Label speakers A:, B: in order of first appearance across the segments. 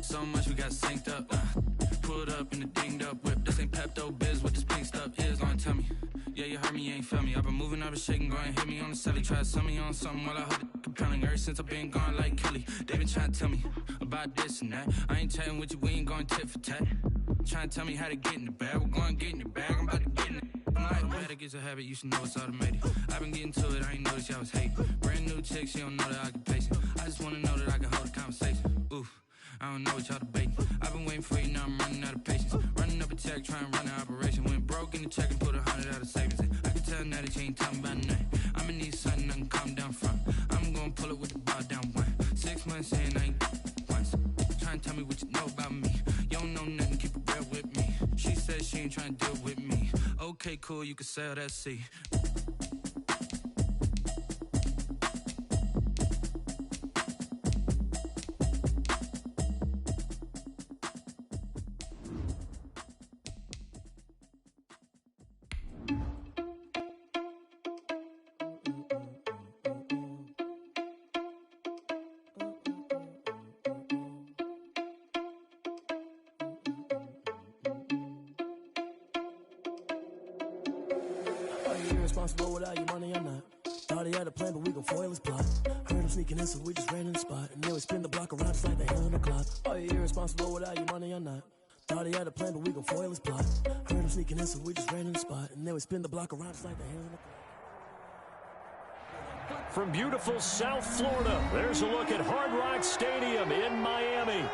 A: so much we got synced up. Pulled up in the dinged up whip. This ain't Pepto-Biz, what this pink stuff is. Don't tell me. Yeah, you heard me, you ain't felt me. I've been moving, I've been shaking, go and hit me on the celly. Try to sell me on something while I hold it compelling. Ever since I've been gone like Kelly, they been trying to tell me about this and that. I ain't chatting with you, we ain't going tit for tat. Trying to tell me how to get in the bag. We're going to get in the bag, I'm about to get in it. I'm like, bad, it gets a habit, you should know it's automated. I've been getting to it, I ain't noticed y'all was hating. Brand new chick, she don't know that I can pace it. I just wanna know that I can hold a conversation. Oof, I don't know what y'all debating. I've been waiting for you, now I'm running out of patience. Running up a check, trying to run an operation. Went broke in the check and put 100 out of savings. I can tell now that you ain't talking about nothing. I'ma need something I can calm down from. I'm gonna pull it with the bar down one. 6 months in, I ain't once. Trying to tell me what you know about me. You don't know nothing, keep it real with me. She said she ain't trying to deal with me. Okay, cool, you can sell that seat.
B: Irresponsible without your money or not. Thought he had a plan, but we gon' foil his plot. Heard him sneaking in, so we just ran in the spot. And then we spin the block around just like the hand on the clock. Are you irresponsible without your money or not? Thought he had a plan, but we gon' foil his plot. Heard him sneaking in, so we just ran in the spot. And then we spin the block around just like the hand on the clock.
C: From beautiful South Florida, there's a look at Hard Rock Stadium in Miami.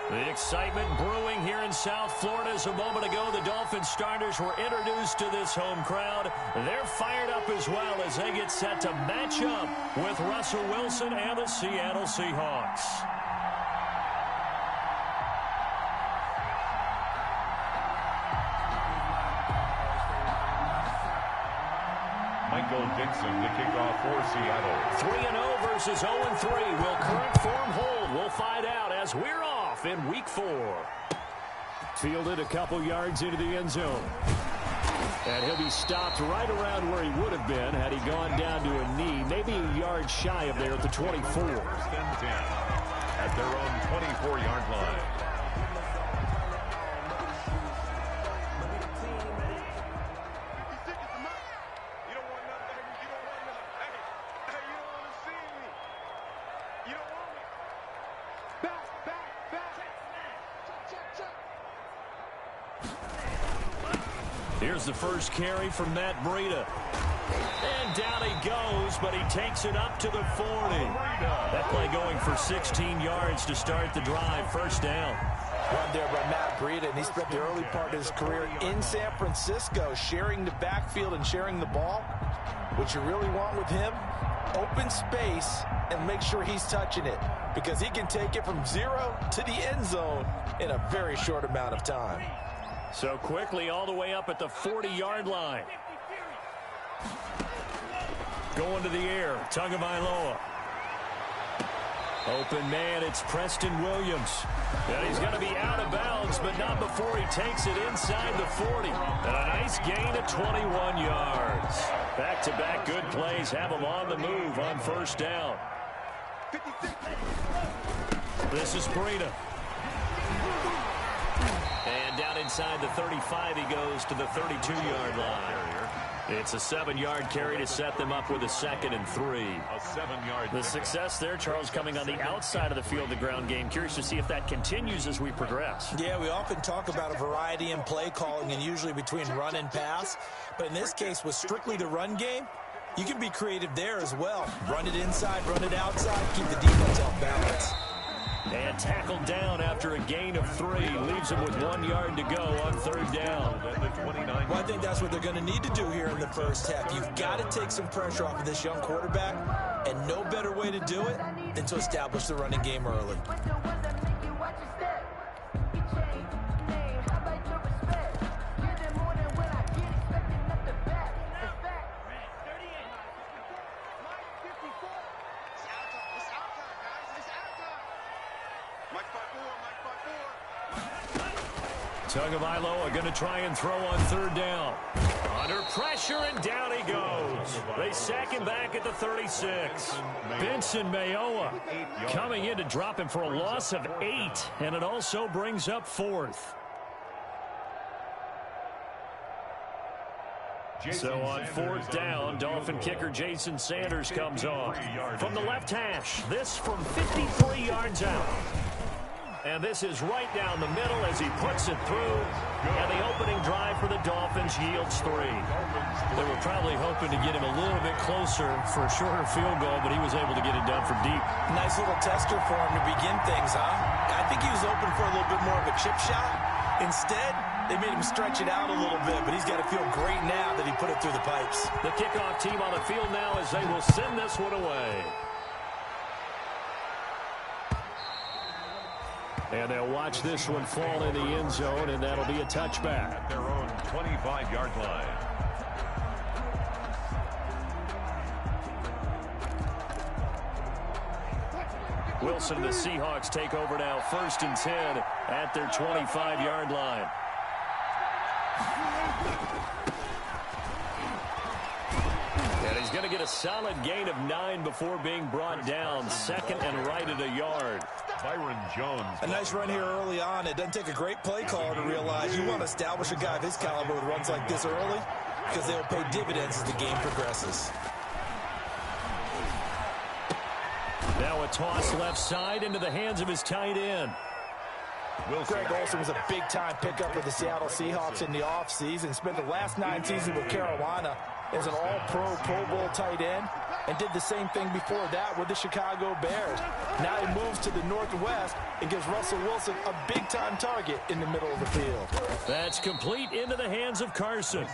C: The excitement brewing here in South Florida. As a moment ago, the Dolphins starters were introduced to this home crowd. They're fired up as well as they get set to match up with Russell Wilson and the Seattle Seahawks.
D: Michael Dixon to kick off for Seattle.
C: 3-0 versus 0-3. Will current form hold? We'll find out as we're off in Week 4. Fielded a couple yards into the end zone. And he'll be stopped right around where he would have been had he gone down to a knee, maybe a yard shy of there at the 24.
D: First and 10 at their own 24-yard line.
C: Here's the first carry from Matt Breida. And down he goes, but he takes it up to the 40. That play going for 16 yards to start the drive. First down.
E: Run there by Matt Breida, and he spent the early part of his career in San Francisco, sharing the backfield and sharing the ball. What you really want with him, open space and make sure he's touching it, because he can take it from 0 to the end zone in a very short amount of time.
C: So quickly all the way up at the 40-yard line. Going to the air, Tagovailoa. Open man, it's Preston Williams. And he's going to be out of bounds, but not before he takes it inside the 40. And a nice gain of 21 yards. Back-to-back good plays have him on the move on first down. This is Breida. And down inside the 35, he goes to the 32-yard line. It's a 7-yard carry to set them up with a 2nd and 3.
D: A 7-yard.
C: The success there, Charles, coming on the outside of the field, the ground game. Curious to see if that continues as we progress.
E: Yeah, we often talk about a variety in play calling and usually between run and pass. But in this case, with strictly the run game, you can be creative there as well. Run it inside, run it outside, keep the defense off balance.
C: And tackled down after a gain of 3. Leaves him with 1 yard to go on third down.
E: Well, I think that's what they're going to need to do here in the first half. You've got to take some pressure off of this young quarterback, and no better way to do it than to establish the running game early.
C: Tagovailoa going to try and throw on third down. Under pressure, and down he goes. They sack him back at the 36. Benson Mayowa coming in to drop him for a loss of 8, and it also brings up 4th. So on 4th down, Dolphin kicker Jason Sanders comes on. From the left hash, this from 53 yards out. And this is right down the middle as he puts it through. And the opening drive for the Dolphins yields 3. They were probably hoping to get him a little bit closer for a shorter field goal, but he was able to get it done from deep.
E: Nice little tester for him to begin things, huh? I think he was open for a little bit more of a chip shot. Instead, they made him stretch it out a little bit, but he's got to feel great now that he put it through the pipes.
C: The kickoff team on the field now as they will send this one away. And they'll watch this one fall in the end zone, and that'll be a touchback.
D: At their own 25-yard line.
C: Wilson and the Seahawks take over now, 1st and 10 at their 25-yard line. And he's going to get a solid gain of 9 before being brought down. 2nd and right at a yard.
D: Byron Jones.
E: A nice run here early on. It doesn't take a great play caller to realize you want to establish a guy of his caliber with runs like this early because they'll pay dividends as the game progresses.
C: Now a toss left side into the hands of his tight end.
E: Greg Olsen was a big-time pickup for the Seattle Seahawks in the offseason. Spent the last 9 seasons with Carolina as an all-pro Pro Bowl tight end and did the same thing before that with the Chicago Bears. Now he moves to the Northwest and gives Russell Wilson a big-time target in the middle of the field.
C: That's complete into the hands of Carson.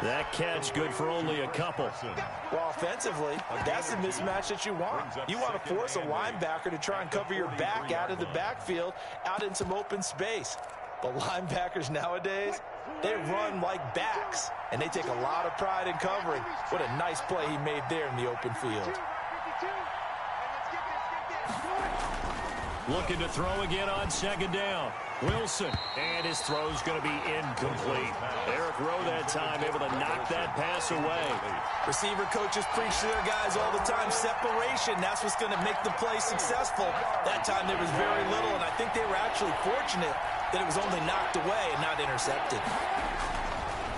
C: That catch good for only a couple.
E: Well, offensively, that's the mismatch that you want. You want to force a linebacker to try and cover your back out of the backfield, out in some open space. But linebackers nowadays, they run like backs, and they take a lot of pride in covering. What a nice play he made there in the open field.
C: Looking to throw again on 2nd down. Wilson, and his throw's going to be incomplete. Eric Rowe that time able to knock that pass away.
E: Receiver coaches preach to their guys all the time. Separation, that's what's going to make the play successful. That time there was very little, and I think they were actually fortunate that it was only knocked away and not intercepted.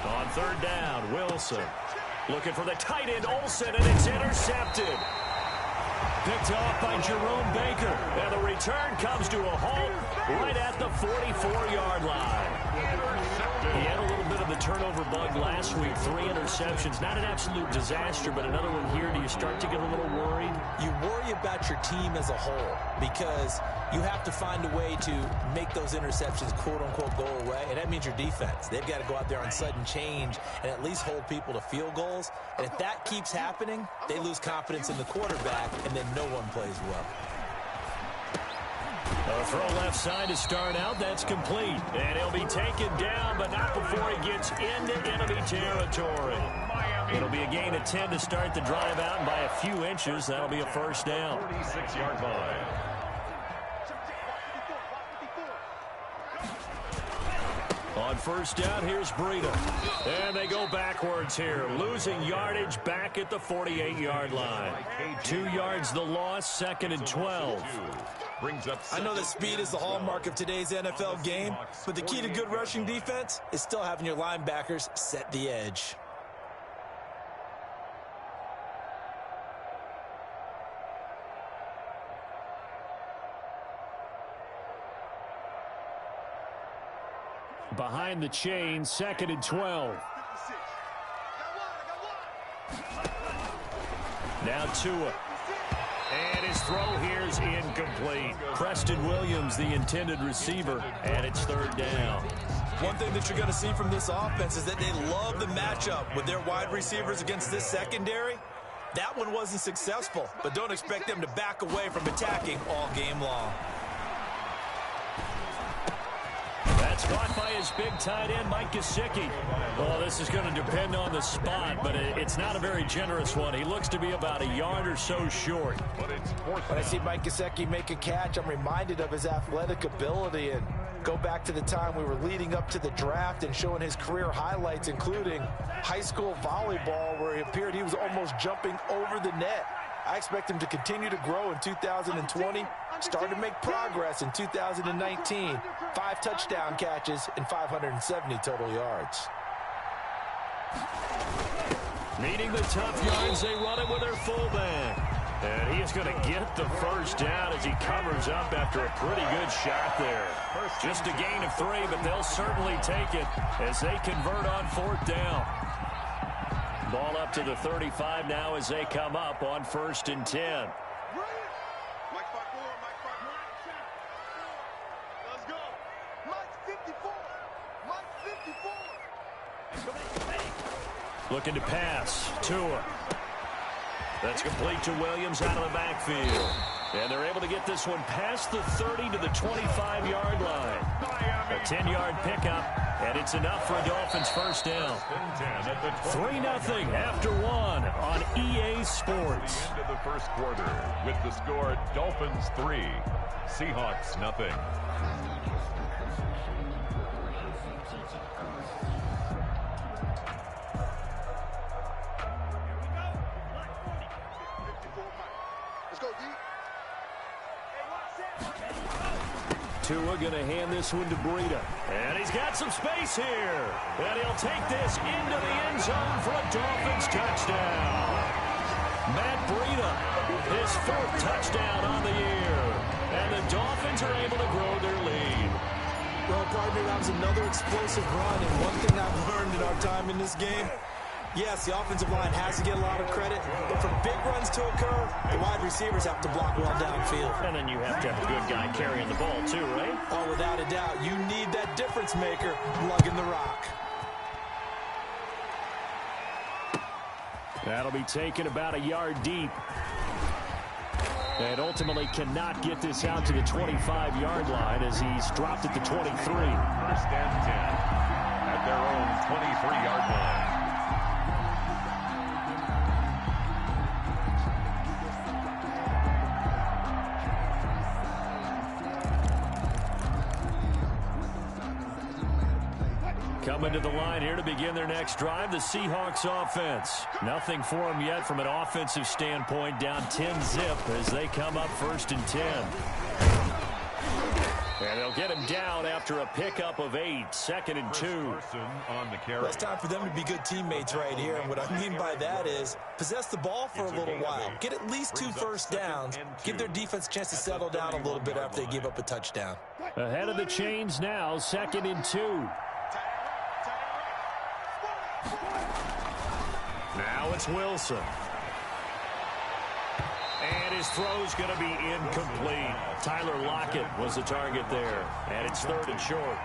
C: On 3rd down, Wilson looking for the tight end Olsen, and it's intercepted. Picked off by Jerome Baker, and the return comes to a halt right at the 44-yard line. He had a little bit of the turnover bug last week, 3 interceptions. Not an absolute disaster, but another one here. Do you start to get a little worried?
E: You worry about your team as a whole because you have to find a way to make those interceptions, quote-unquote, go away, and that means your defense. They've got to go out there on sudden change and at least hold people to field goals. And if that keeps happening, they lose confidence in the quarterback, and then no one plays well.
C: A throw left side to start out. That's complete. And he'll be taken down, but not before he gets into enemy territory. It'll be a gain of 10 to start the drive out, and by a few inches, that'll be a 1st down.
D: 46-yard line.
C: On 1st down, here's Breida. And they go backwards here, losing yardage back at the 48-yard line. 2 yards the loss, 2nd and 12.
E: I know that speed is the hallmark of today's NFL game, but the key to good rushing defense is still having your linebackers set the edge.
C: Behind the chain, 2nd and 12. Now Tua. And his throw here is incomplete. Preston Williams, the intended receiver, and it's 3rd down.
E: One thing that you're going to see from this offense is that they love the matchup with their wide receivers against this secondary. That one wasn't successful, but don't expect them to back away from attacking all game long.
C: That's caught by his big tight end, Mike Gesicki. Well, this is going to depend on the spot, but it's not a very generous one. He looks to be about a yard or so short.
E: When I see Mike Gesicki make a catch, I'm reminded of his athletic ability, and Go back to the time we were leading up to the draft and showing his career highlights, including high school volleyball, where it appeared he was almost jumping over the net. I expect him to continue to grow in 2020, start to make progress in 2019. 5 touchdown catches and 570 total yards.
C: Needing the tough yards, they run it with their fullback. And he is going to get the first down as he covers up after a pretty good shot there. Just a gain of 3, but they'll certainly take it as they convert on 4th down. Ball up to the 35 now as they come up on 1st and 10.
F: Let's go. Mike 54. Mike 54.
C: Looking to pass. Tua. That's complete to Williams out of the backfield. And they're able to get this one past the 30 to the 25-yard line. A 10-yard pickup, and it's enough for a Dolphins first down. 3-0 after 1 on EA Sports.
D: End of the first quarter with the score Dolphins 3, Seahawks nothing.
C: Tua going to hand this one to Breida. And he's got some space here. And he'll take this into the end zone for a Dolphins touchdown. Matt Breida, his 4th touchdown on the year. And the Dolphins are able to grow their lead.
G: Well, partner, that was another explosive run. And one thing I've learned in our time in this game, yes, the offensive line has to get a lot of credit, but for big runs to occur, the wide receivers have to block well downfield.
C: And then you have to have a good guy carrying the ball too, right?
G: Oh, without a doubt. You need that difference maker lugging the rock.
C: That'll be taken about a yard deep. And ultimately cannot get this out to the 25-yard line as he's dropped at the 23.
D: 1st and 10 at their own 23-yard line.
C: Coming to the line here to begin their next drive, the Seahawks offense. Nothing for them yet from an offensive standpoint, down 10-zip as they come up 1st and 10. And they'll get him down after a pickup of 8, 2nd and 2.
D: On the carry.
G: Well, it's time for them to be good teammates right here, and what I mean by that is possess the ball for a little while, get at least 2 first downs, give their defense a chance to settle down a little bit after they give up a touchdown.
C: Ahead of the chains now, 2nd and 2. Now it's Wilson. And his throw's going to be incomplete. Tyler Lockett was the target there. And it's 3rd and short.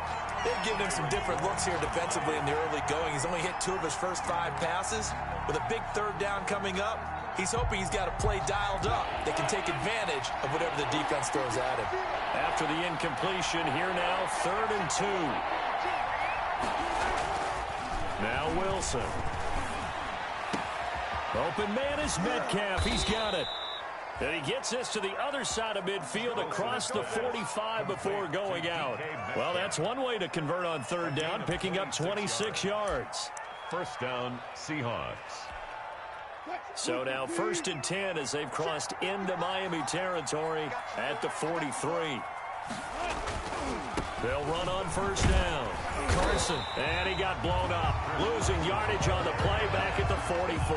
G: They've given him some different looks here defensively in the early going. He's only hit 2 of his first 5 passes. With a big 3rd down coming up, he's hoping he's got a play dialed up that can take advantage of whatever the defense throws at him.
C: After the incompletion, here now, 3rd and 2. Now Wilson. Open man is Metcalf. He's got it. And he gets this to the other side of midfield across the 45 before going out. Well, that's one way to convert on 3rd down, picking up 26 yards.
D: 1st down, Seahawks.
C: So now 1st and 10 as they've crossed into Miami territory at the 43. They'll run on 1st down. Carson, and he got blown up. Losing yardage on the play back at the 44.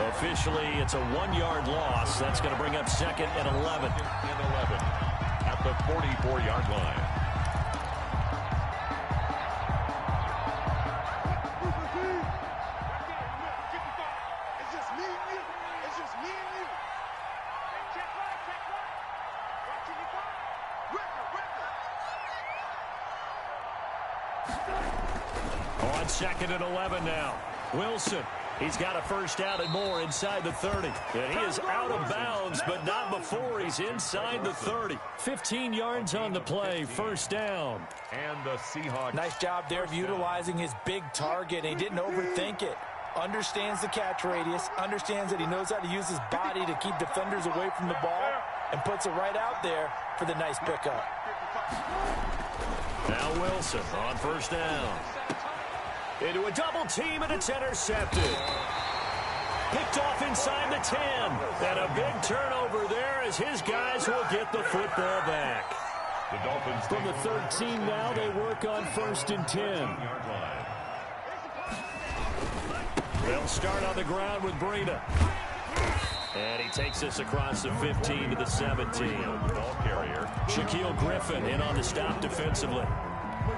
C: Officially, it's a 1-yard loss. That's going to bring up 2nd and 11.
D: At the 44-yard line.
F: It's just me and you. It's just me and you. Check right. Record.
C: On 2nd and 11 now. Wilson. He's got a first down and more inside the 30. And he is out of bounds, but not before he's inside the 30. 15 yards on the play, 1st down.
D: And the Seahawks.
E: Nice job there of utilizing his big target. He didn't overthink it. Understands the catch radius, understands that he knows how to use his body to keep defenders away from the ball, and puts it right out there for the nice pickup.
C: Now Wilson on first down. Into a double team, and it's intercepted. Picked off inside the 10. And a big turnover there as his guys will get the football back.
D: The Dolphins
C: from the 13 now, they work on 1st and 10. They'll start on the ground with Breida. And he takes this across the 15 to the 17.
D: Ball carrier.
C: Shaquille Griffin in on the stop defensively.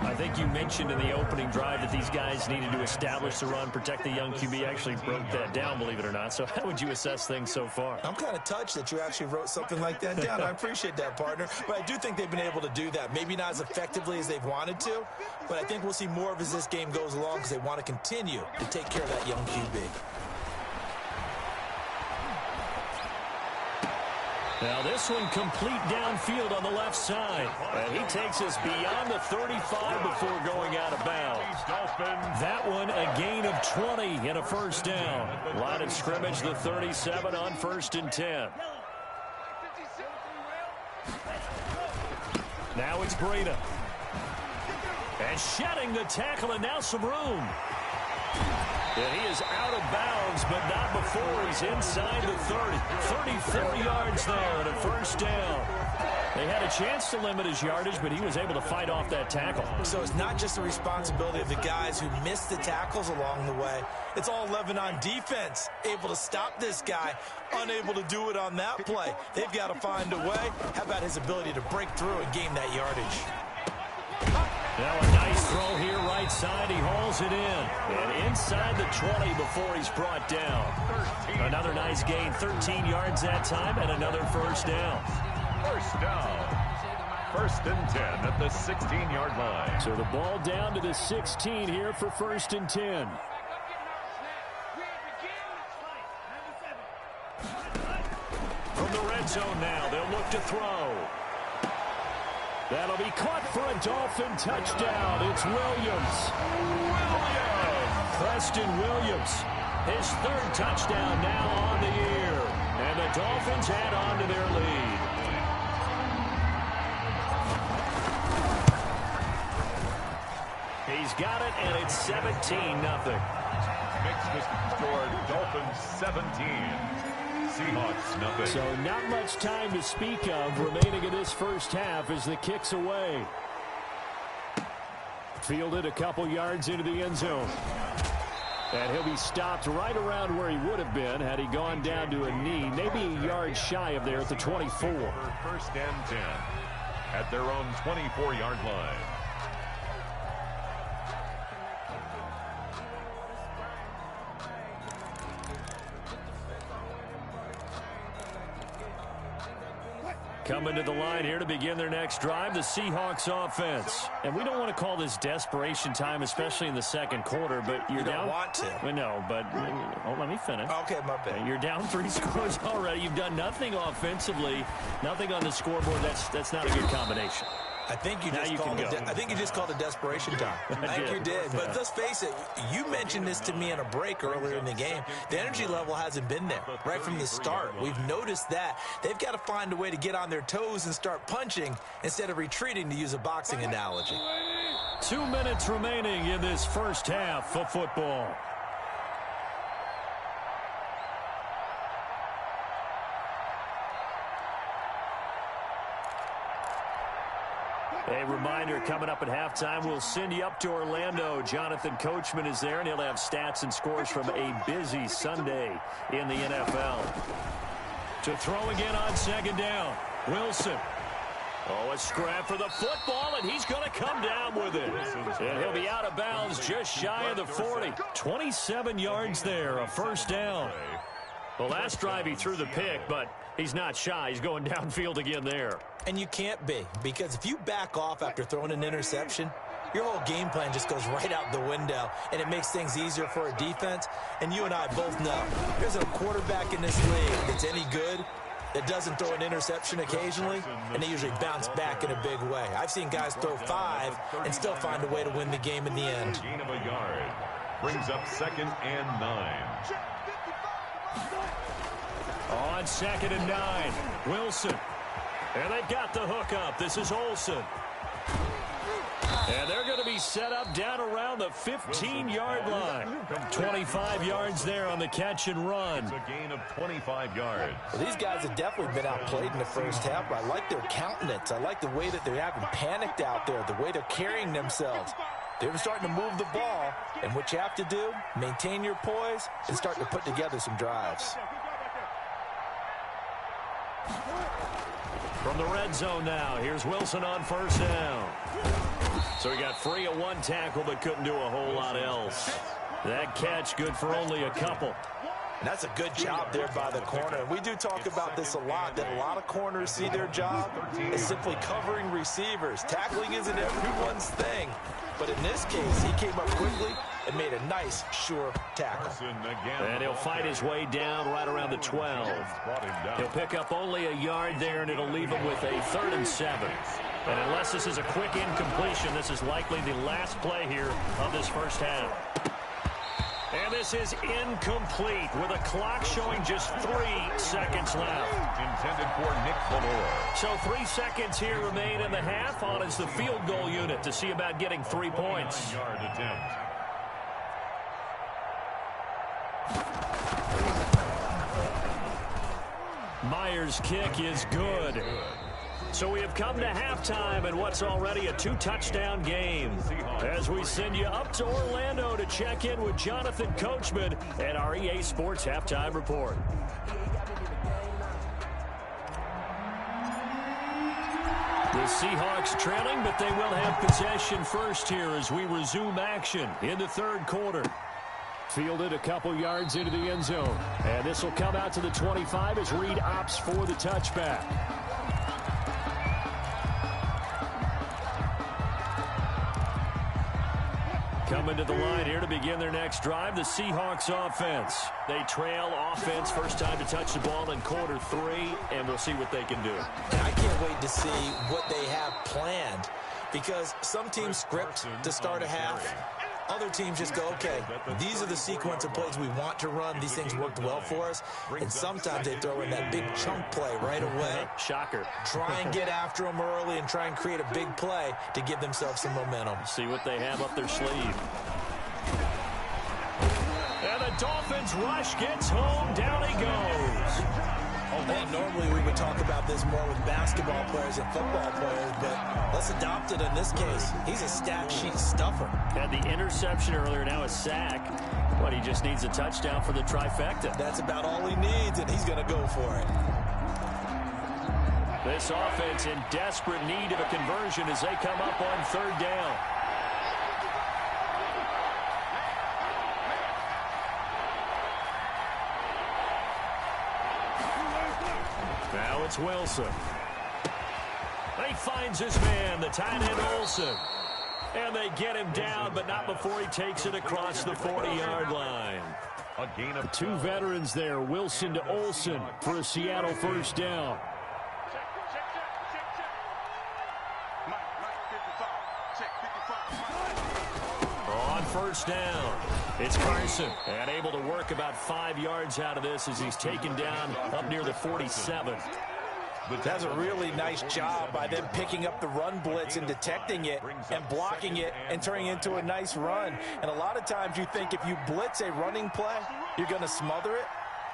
C: I think you mentioned in the opening drive that these guys needed to establish the run, protect the young QB. Actually broke that down, believe it or not. So how would you assess things so far?
E: I'm kind of touched that you actually wrote something like that down. I appreciate that, partner. But I do think they've been able to do that. Maybe not as effectively as they've wanted to, but I think we'll see more of as this game goes along because they want to continue to take care of that young QB.
C: Now this one complete downfield on the left side. And he takes us beyond the 35 before going out of bounds. That one a gain of 20 and a first down. Line of scrimmage, the 37 on 1st and 10. Now it's Breida. And shedding the tackle, and now some room. And he is out of bounds, but not before he's inside the 30. 34 yards there and a first down. They had a chance to limit his yardage, but he was able to fight off that tackle.
E: So it's not just the responsibility of the guys who missed the tackles along the way. It's all 11 on defense, able to stop this guy, unable to do it on that play. They've got to find a way. How about his ability to break through and gain that yardage?
C: Now a nice throw here right side. He hauls it in. And inside the 20 before he's brought down. Another nice gain. 13 yards that time and another first down.
D: First down. 1st and 10 at the 16-yard line.
C: So the ball down to the 16 here for 1st and 10. From the red zone now, they'll look to throw. That'll be caught for a Dolphin touchdown. It's Williams. Preston Williams. His 3rd touchdown now on the year. And the Dolphins add on to their lead. He's got it, and it's 17-0.
D: Makes the score Dolphins 17. Seahawks nothing.
C: So not much time to speak of remaining in this first half as the kick's away. Fielded a couple yards into the end zone. And he'll be stopped right around where he would have been had he gone down to a knee, maybe a yard shy of there at the 24.
D: 1st and 10 at their own 24-yard line.
C: Coming to the line here to begin their next drive, the Seahawks offense. And we don't want to call this desperation time, especially in the second quarter, but you're down.
E: You don't want to.
C: Well, no, but let me finish.
E: Okay, my bad.
C: You're down 3 scores already. You've done nothing offensively, nothing on the scoreboard. That's not a good combination.
E: I think you just called it desperation time. I think you did. But let's face it, you mentioned this to me in a break earlier in the game. The energy level hasn't been there right from the start. We've noticed that. They've got to find a way to get on their toes and start punching instead of retreating, to use a boxing analogy.
C: 2 minutes remaining in this first half of football. A reminder, coming up at halftime, we'll send you up to Orlando. Jonathan Coachman is there, and he'll have stats and scores from a busy Sunday in the NFL. To throw again on 2nd down, Wilson. Oh, a scrap for the football, and he's going to come down with it. And he'll be out of bounds just shy of the 40. 27 yards there, a first down. The last drive he threw the pick, but he's not shy. He's going downfield again there.
E: And you can't be, because if you back off after throwing an interception, your whole game plan just goes right out the window, and it makes things easier for a defense. And you and I both know there's a quarterback in this league that's any good that doesn't throw an interception occasionally, and they usually bounce back in a big way. I've seen guys throw 5 and still find a way to win the game in the end.
D: Gain of a yard brings up 2nd and 9.
C: On 2nd and 9, Wilson. And they've got the hook up. This is Olsen. And they're going to be set up down around the 15-yard line. 25 yards there on the catch and run.
D: It's a gain of 25 yards.
E: Well, these guys have definitely been outplayed in the first half, but I like their countenance. I like the way that they haven't panicked out there, the way they're carrying themselves. They're starting to move the ball, and what you have to do, maintain your poise and start to put together some drives.
C: From the red zone now, here's Wilson on first down. So he got free of one tackle but couldn't do a whole lot else. That catch good for only a couple.
E: And that's a good job there by the corner. And we do talk about this a lot, that a lot of corners see their job as simply covering receivers. Tackling isn't everyone's thing. But in this case, he came up quickly and made a nice, sure tackle.
C: And he'll fight his way down right around the 12. He'll pick up only a yard there, and it'll leave him with a 3rd and 7. And unless this is a quick incompletion, this is likely the last play here of this first half. And this is incomplete with a clock showing just 3 seconds left.
D: Intended for Nick Valor.
C: So 3 seconds here remain in the half. On is the field goal unit to see about getting 3 points.
D: 9-yard attempt.
C: Myers' kick is good. So we have come to halftime in what's already a 2-touchdown game. As we send you up to Orlando to check in with Jonathan Coachman and our EA Sports Halftime Report. The Seahawks trailing, but they will have possession first here as we resume action in the 3rd quarter. Fielded a couple yards into the end zone. And this will come out to the 25 as Reed opts for the touchback. Coming to the line here to begin their next drive, the Seahawks offense. They trail offense, first time to touch the ball in quarter 3, and we'll see what they can do.
E: And I can't wait to see what they have planned, because some teams script to start a half. Other teams just go, okay, these are the sequence of plays we want to run. These things worked well for us. And sometimes they throw in that big chunk play right away.
C: Shocker.
E: Try and get after them early and try and create a big play to give themselves some momentum.
C: See what they have up their sleeve. And the Dolphins rush gets home. Down he goes.
E: And normally we would talk about this more with basketball players and football players, but let's adopt it in this case. He's a stat sheet stuffer.
C: Had the interception earlier, now a sack. But he just needs a touchdown for the trifecta.
E: That's about all he needs, and he's going to go for it.
C: This offense in desperate need of a conversion as they come up on 3rd down. Now it's Wilson. He finds his man, the tight end Olsen. And they get him down, but not before he takes it across the 40-yard line.
D: A gain of
C: 2 veterans there, Wilson to Olsen for a Seattle first down. On first down, it's Carson, and able to work about 5 yards out of this as he's taken down up near the 47.
E: That's a really nice job by them picking up the run blitz and detecting it and blocking it and turning it into a nice run. And a lot of times you think if you blitz a running play, you're going to smother it.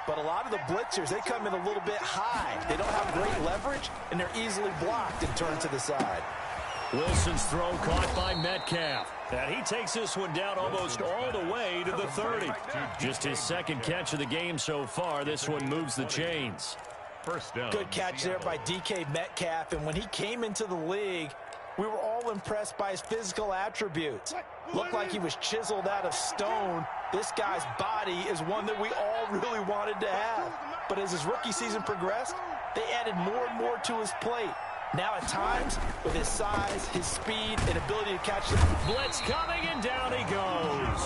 E: But a lot of the blitzers, they come in a little bit high. They don't have great leverage, and they're easily blocked and turned to the side.
C: Wilson's throw caught by Metcalf. And he takes this one down almost all the way to the 30. Just his 2nd catch of the game so far. This one moves the chains.
D: first down.
E: Good catch there by DK Metcalf. And when he came into the league, we were all impressed by his physical attributes. Looked like he was chiseled out of stone. This guy's body is one that we all really wanted to have. But as his rookie season progressed, they added more and more to his plate. Now at times, with his size, his speed, and ability to catch the
C: blitz coming, and down he goes.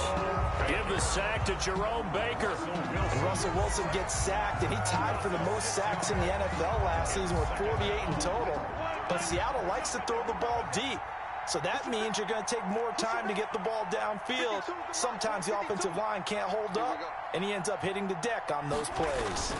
C: Give the sack to Jerome Baker.
E: And Russell Wilson gets sacked, and he tied for the most sacks in the NFL last season with 48 in total. But Seattle likes to throw the ball deep. So that means you're going to take more time to get the ball downfield. Sometimes the offensive line can't hold up, and he ends up hitting the deck on those plays.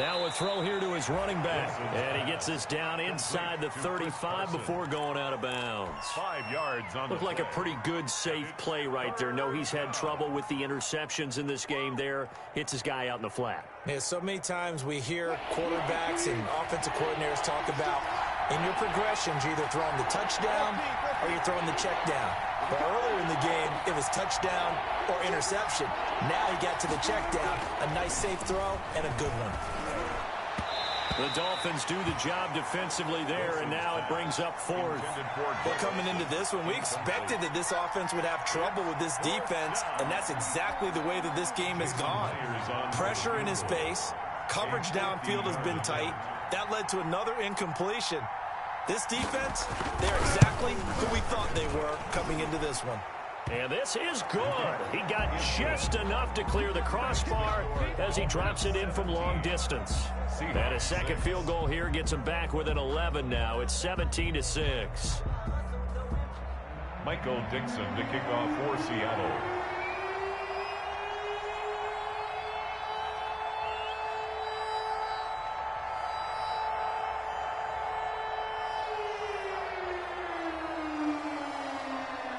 C: Now a throw here to his running back. And he gets this down inside the 35 before going out of bounds.
D: 5 yards on
C: Looked like a pretty good, safe play right there. No, he's had trouble with the interceptions in this game there. Hits his guy out in the flat.
E: Yeah, so many times we hear quarterbacks and offensive coordinators talk about in your progressions, you're either throwing the touchdown or you're throwing the check down. But earlier in the game, it was touchdown or interception. Now he got to the check down, a nice safe throw, and a good one.
C: The Dolphins do the job defensively there, and now it brings up fourth.
E: Well, coming into this one, we expected that this offense would have trouble with this defense, and that's exactly the way that this game has gone. Pressure in his face, coverage downfield has been tight. That led to another incompletion. This defense, they're exactly who we thought they were coming into this one.
C: And this is good. He got just enough to clear the crossbar as he drops it in from long distance. And a second field goal here gets him back within 11 now. It's 17-6.
D: Michael Dixon to kick off for Seattle.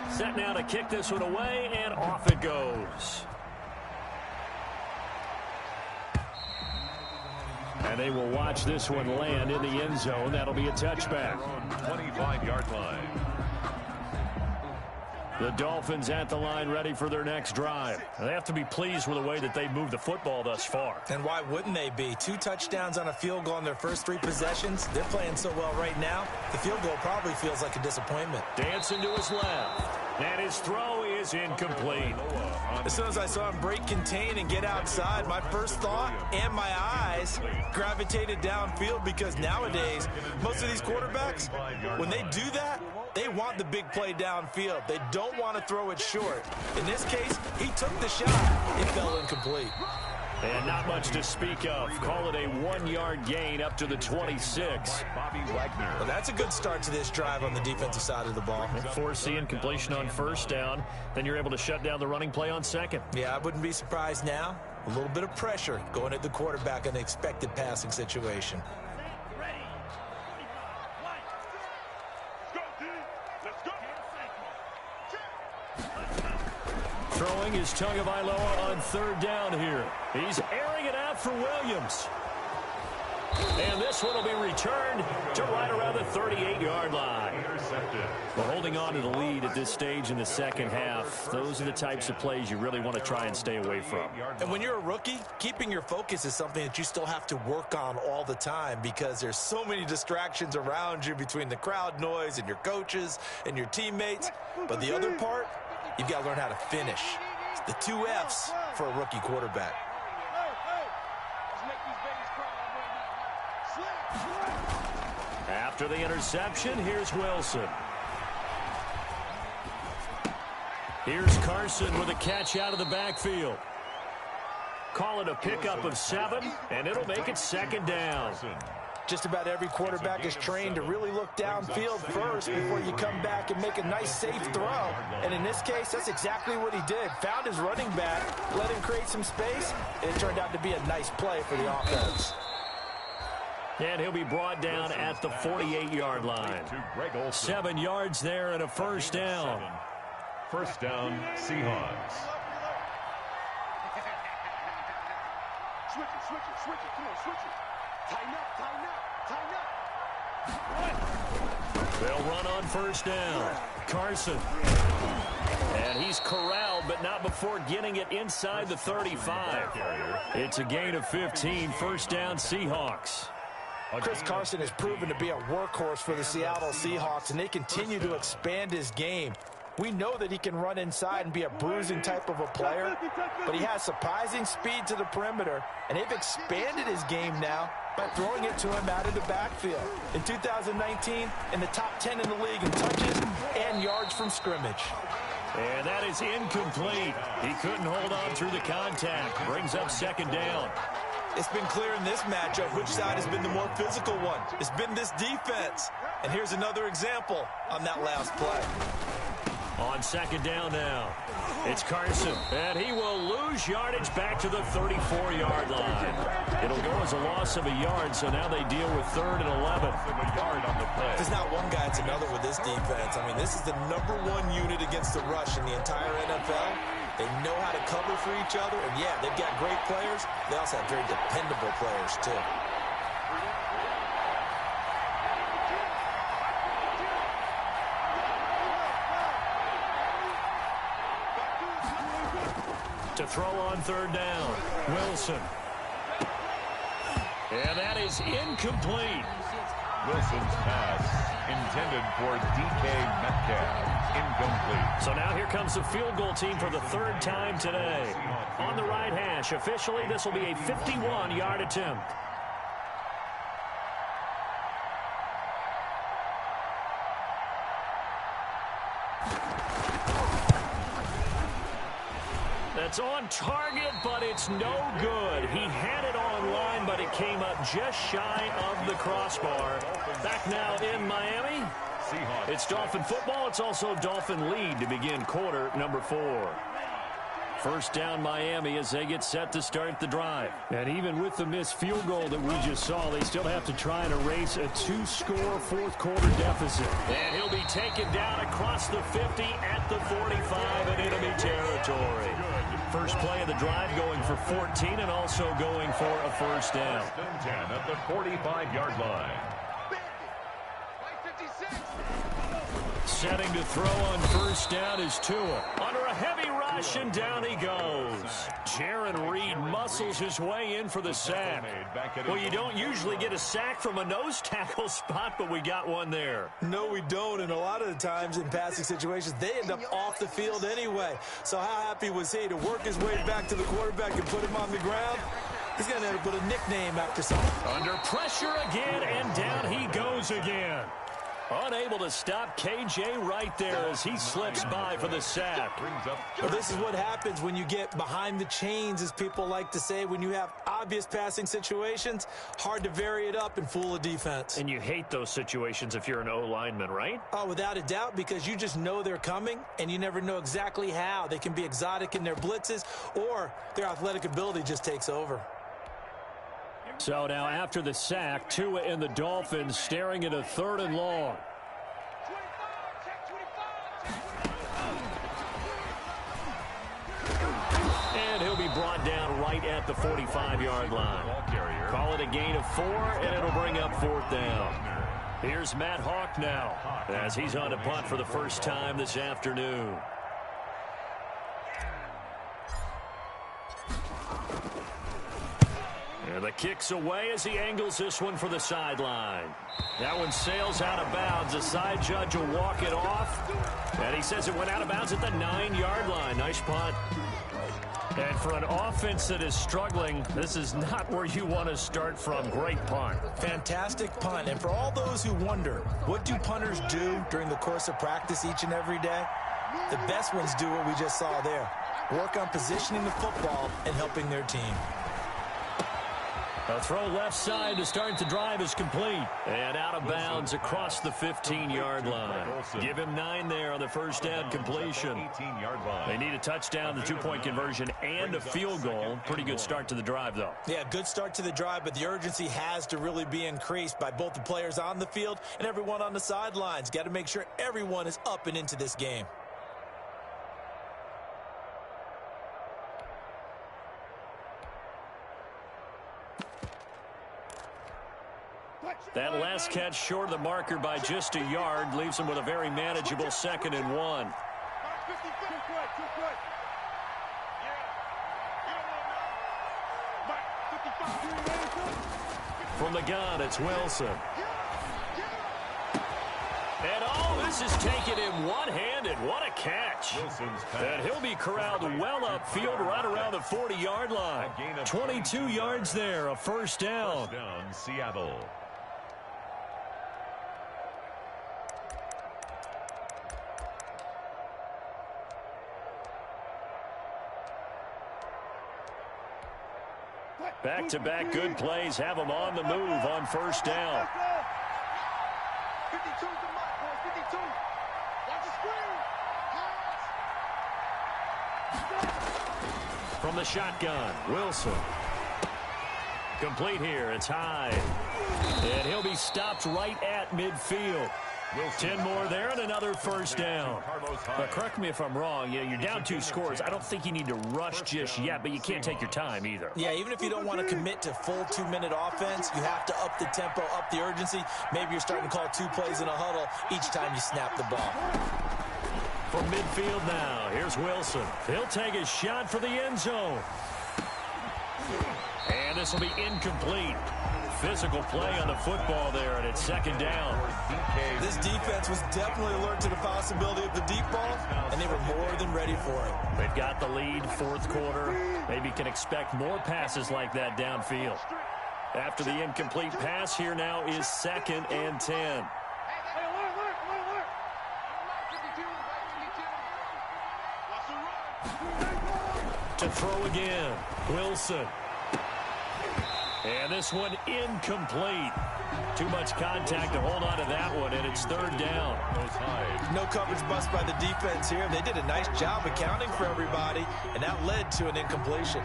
C: Set now to kick this one away, and off it goes. And they will watch this one land in the end zone. That'll be a touchback.
D: 25-yard line.
C: The Dolphins at the line ready for their next drive. They have to be pleased with the way that they've moved the football thus far.
E: And why wouldn't they be? 2 touchdowns on a field goal in their first 3 possessions. They're playing so well right now, the field goal probably feels like a disappointment.
C: Dancing to his left. And his throw is incomplete.
E: As soon as I saw him break contain and get outside, my first thought and my eyes gravitated downfield, because nowadays, most of these quarterbacks, when they do that, they want the big play downfield. They don't want to throw it short. In this case, he took the shot. It fell incomplete.
C: And not much to speak of. Call it a 1-yard gain up to the 26.
E: Well, that's a good start to this drive on the defensive side of the ball.
C: Forcing completion on first down. Then you're able to shut down the running play on second.
E: Yeah, I wouldn't be surprised now. A little bit of pressure going at the quarterback in the expected passing situation.
C: Throwing is Tagovailoa on third down here. He's airing it out for Williams. And this one will be returned to right around the 38-yard line. We're holding on to the lead at this stage in the second half. Those are the types of plays you really want to try and stay away from.
E: And when you're a rookie, keeping your focus is something that you still have to work on all the time, because there's so many distractions around you between the crowd noise and your coaches and your teammates. But the other part, you've got to learn how to finish. It's the 2 F's for a rookie quarterback.
C: After the interception, here's Wilson. Here's Carson with a catch out of the backfield. Call it a pickup of 7, and it'll make it second down.
E: Just about every quarterback is trained to really look downfield first before you come back and make a nice, safe throw. And in this case, that's exactly what he did. Found his running back, let him create some space, and it turned out to be a nice play for the offense.
C: And he'll be brought down at the 48-yard line. 7 yards there and a first down.
D: First down, Seahawks.
F: Switch it. Come on, switch it. Tighten up.
C: They'll run on first down. Carson. And he's corralled, but not before getting it inside the 35. It's a gain of 15. First down, Seahawks.
E: Chris Carson has proven to be a workhorse for the Seattle Seahawks, and they continue to expand his game. We know that he can run inside and be a bruising type of a player, but he has surprising speed to the perimeter, and they've expanded his game now by throwing it to him out of the backfield. In 2019, in the top 10 in the league in touches and yards from scrimmage.
C: And that is incomplete. He couldn't hold on through the contact. Brings up second down.
E: It's been clear in this matchup which side has been the more physical one. It's been this defense. And here's another example on that last play.
C: On second down now, it's Carson, and he will lose yardage back to the 34-yard line. It'll go as a loss of a yard, so now they deal with 3rd and 11.
E: There's not one guy, it's another with this defense. I mean, this is the #1 unit against the rush in the entire NFL. They know how to cover for each other, and yeah, they've got great players. They also have very dependable players, too.
C: To throw on 3rd down, Wilson. And that is incomplete.
D: Wilson's pass intended for DK Metcalf. Incomplete.
C: So now here comes the field goal team for the 3rd time today. On the right hash, officially this will be a 51-yard attempt. It's on target, but it's no good. He had it on line, but it came up just shy of the crossbar. Back now in Miami. It's Dolphin football. It's also Dolphin lead to begin quarter number 4. First down Miami as they get set to start the drive. And even with the missed field goal that we just saw, they still have to try and erase a 2-score fourth-quarter deficit. And he'll be taken down across the 50 at the 45 in enemy territory. First play of the drive going for 14 and also going for a first down.
D: 10 at the 45-yard line.
C: Setting to throw on first down is Tua. Under a heavy rush, and down he goes. Jaron Reed muscles his way in for the sack. Well, you don't usually get a sack from a nose tackle spot, but we got one there.
E: No, we don't, and a lot of the times in passing situations, they end up off the field anyway. So how happy was he to work his way back to the quarterback and put him on the ground? He's going to have to put a nickname after something.
C: Under pressure again, and down he goes again. Unable to stop KJ right there as he slips by for the sack.
E: Well, this is what happens when you get behind the chains, as people like to say. When you have obvious passing situations, hard to vary it up and fool a defense.
C: And you hate those situations if you're an O-lineman, right?
E: Oh, without a doubt, because you just know they're coming, and you never know exactly how. They can be exotic in their blitzes, or their athletic ability just takes over.
C: So now after the sack, Tua and the Dolphins staring at a 3rd and long. And he'll be brought down right at the 45-yard line. Call it a gain of 4, and it'll bring up 4th down. Here's Matt Hawk now as he's on a punt for the first time this afternoon. And the kick's away as he angles this one for the sideline. That one sails out of bounds. The side judge will walk it off. And he says it went out of bounds at the 9-yard line. Nice punt. And for an offense that is struggling, this is not where you want to start from. Great punt.
E: Fantastic punt. And for all those who wonder, what do punters do during the course of practice each and every day? The best ones do what we just saw there. Work on positioning the football and helping their team.
C: A throw left side to start the drive is complete. And out of bounds across the 15-yard line. Give him 9 there on the first down completion. They need a touchdown, the 2-point conversion, and a field goal. Pretty good start to the drive, though.
E: Yeah, good start to the drive, but the urgency has to really be increased by both the players on the field and everyone on the sidelines. Got to make sure everyone is up and into this game.
C: That last catch short of the marker by just a yard leaves him with a very manageable 2nd and 1. From the gun, it's Wilson. And oh, this is taken in one-handed. What a catch. And he'll be corralled well upfield right around the 40-yard line. 22 yards there, a first down.
D: Seattle.
C: Back-to-back good plays have them on the move on first down.
F: 52's the mark, boys. 52. Watch the screen.
C: From the shotgun, Wilson. Complete here. It's high. And he'll be stopped right at midfield. 10 more there and another first down.
H: But correct me if I'm wrong. You're down 2 scores. I don't think you need to rush just yet, but you can't take your time either.
E: Yeah, even if you don't want to commit to full 2-minute offense, you have to up the tempo, up the urgency. Maybe you're starting to call 2 plays in a huddle each time you snap the ball.
C: From midfield now, here's Wilson. He'll take a shot for the end zone. And this will be incomplete. Physical play on the football there, and it's second down.
E: This defense was definitely alert to the possibility of the deep ball, and they were more than ready for it.
C: They've got the lead, fourth quarter. Maybe can expect more passes like that downfield. After the incomplete pass, here now is 2nd and 10. To throw again, Wilson. And this one incomplete. Too much contact to hold on to that one, and it's 3rd down.
E: No coverage bust by the defense here. They did a nice job accounting for everybody, and that led to an incompletion.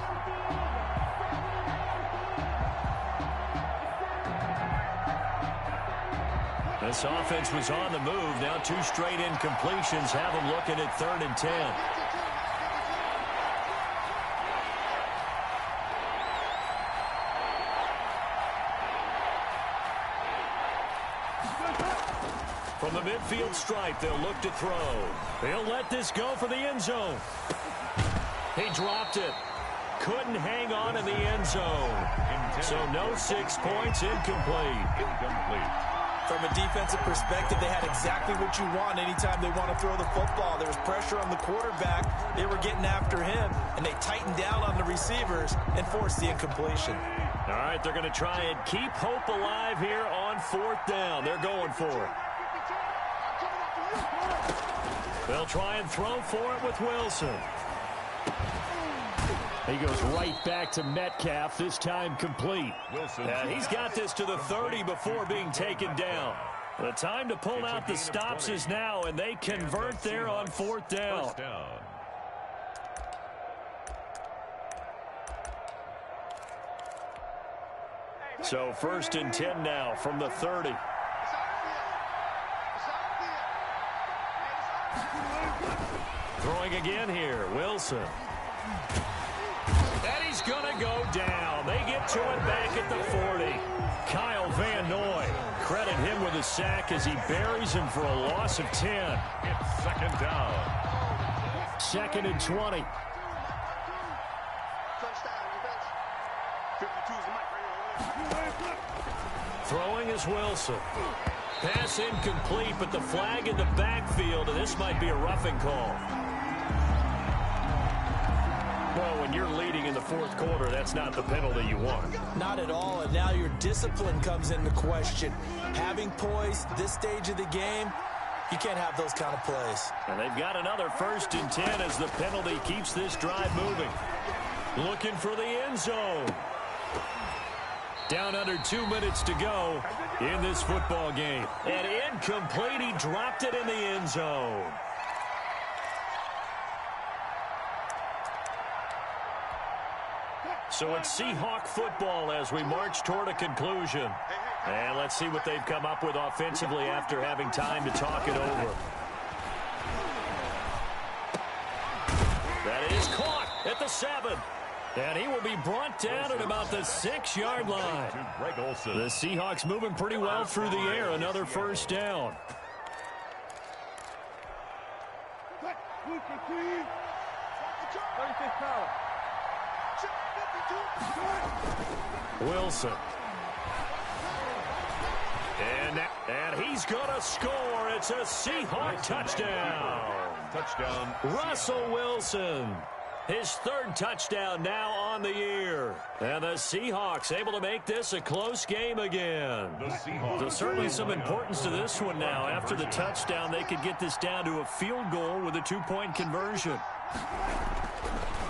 C: This offense was on the move. Now 2 straight incompletions have them looking at 3rd and 10. From the midfield stripe, they'll look to throw. They'll let this go for the end zone. He dropped it. Couldn't hang on in the end zone. So no 6 points, incomplete.
E: From a defensive perspective, they had exactly what you want anytime they want to throw the football. There was pressure on the quarterback. They were getting after him, and they tightened down on the receivers and forced the incompletion.
C: All right, they're going to try and keep hope alive here on 4th down. They're going for it. They'll try and throw for it with Wilson. He goes right back to Metcalf, this time complete. And he's got this to the 30 before being taken down. The time to pull out the stops is now, and they convert there on 4th down. So 1st and 10 now from the 30. Throwing again here, Wilson. And he's going to go down. They get to it back at the 40. Kyle Van Noy, credit him with a sack as he buries him for a loss of 10.
D: It's 2nd down.
C: 2nd and 20. Throwing is Wilson. Pass incomplete, but the flag in the backfield, and this might be a roughing call. Well, when you're leading in the 4th quarter, that's not the penalty you want.
E: Not at all, and now your discipline comes into question. Having poise this stage of the game, you can't have those kind of plays.
C: And they've got another 1st and 10 as the penalty keeps this drive moving. Looking for the end zone. Down under 2 minutes to go in this football game. And incomplete, he dropped it in the end zone. So it's Seahawk football as we march toward a conclusion. And let's see what they've come up with offensively after having time to talk it over. That is caught at the 7. And he will be brought down at about the 6-yard line. The Seahawks moving pretty well through the air. Another 1st down. Wilson. And he's going to score. It's a Seahawk touchdown. Russell Wilson. His 3rd touchdown now on the year. And the Seahawks able to make this a close game again. So certainly some importance to this one now. After the touchdown, they could get this down to a field goal with a 2-point conversion.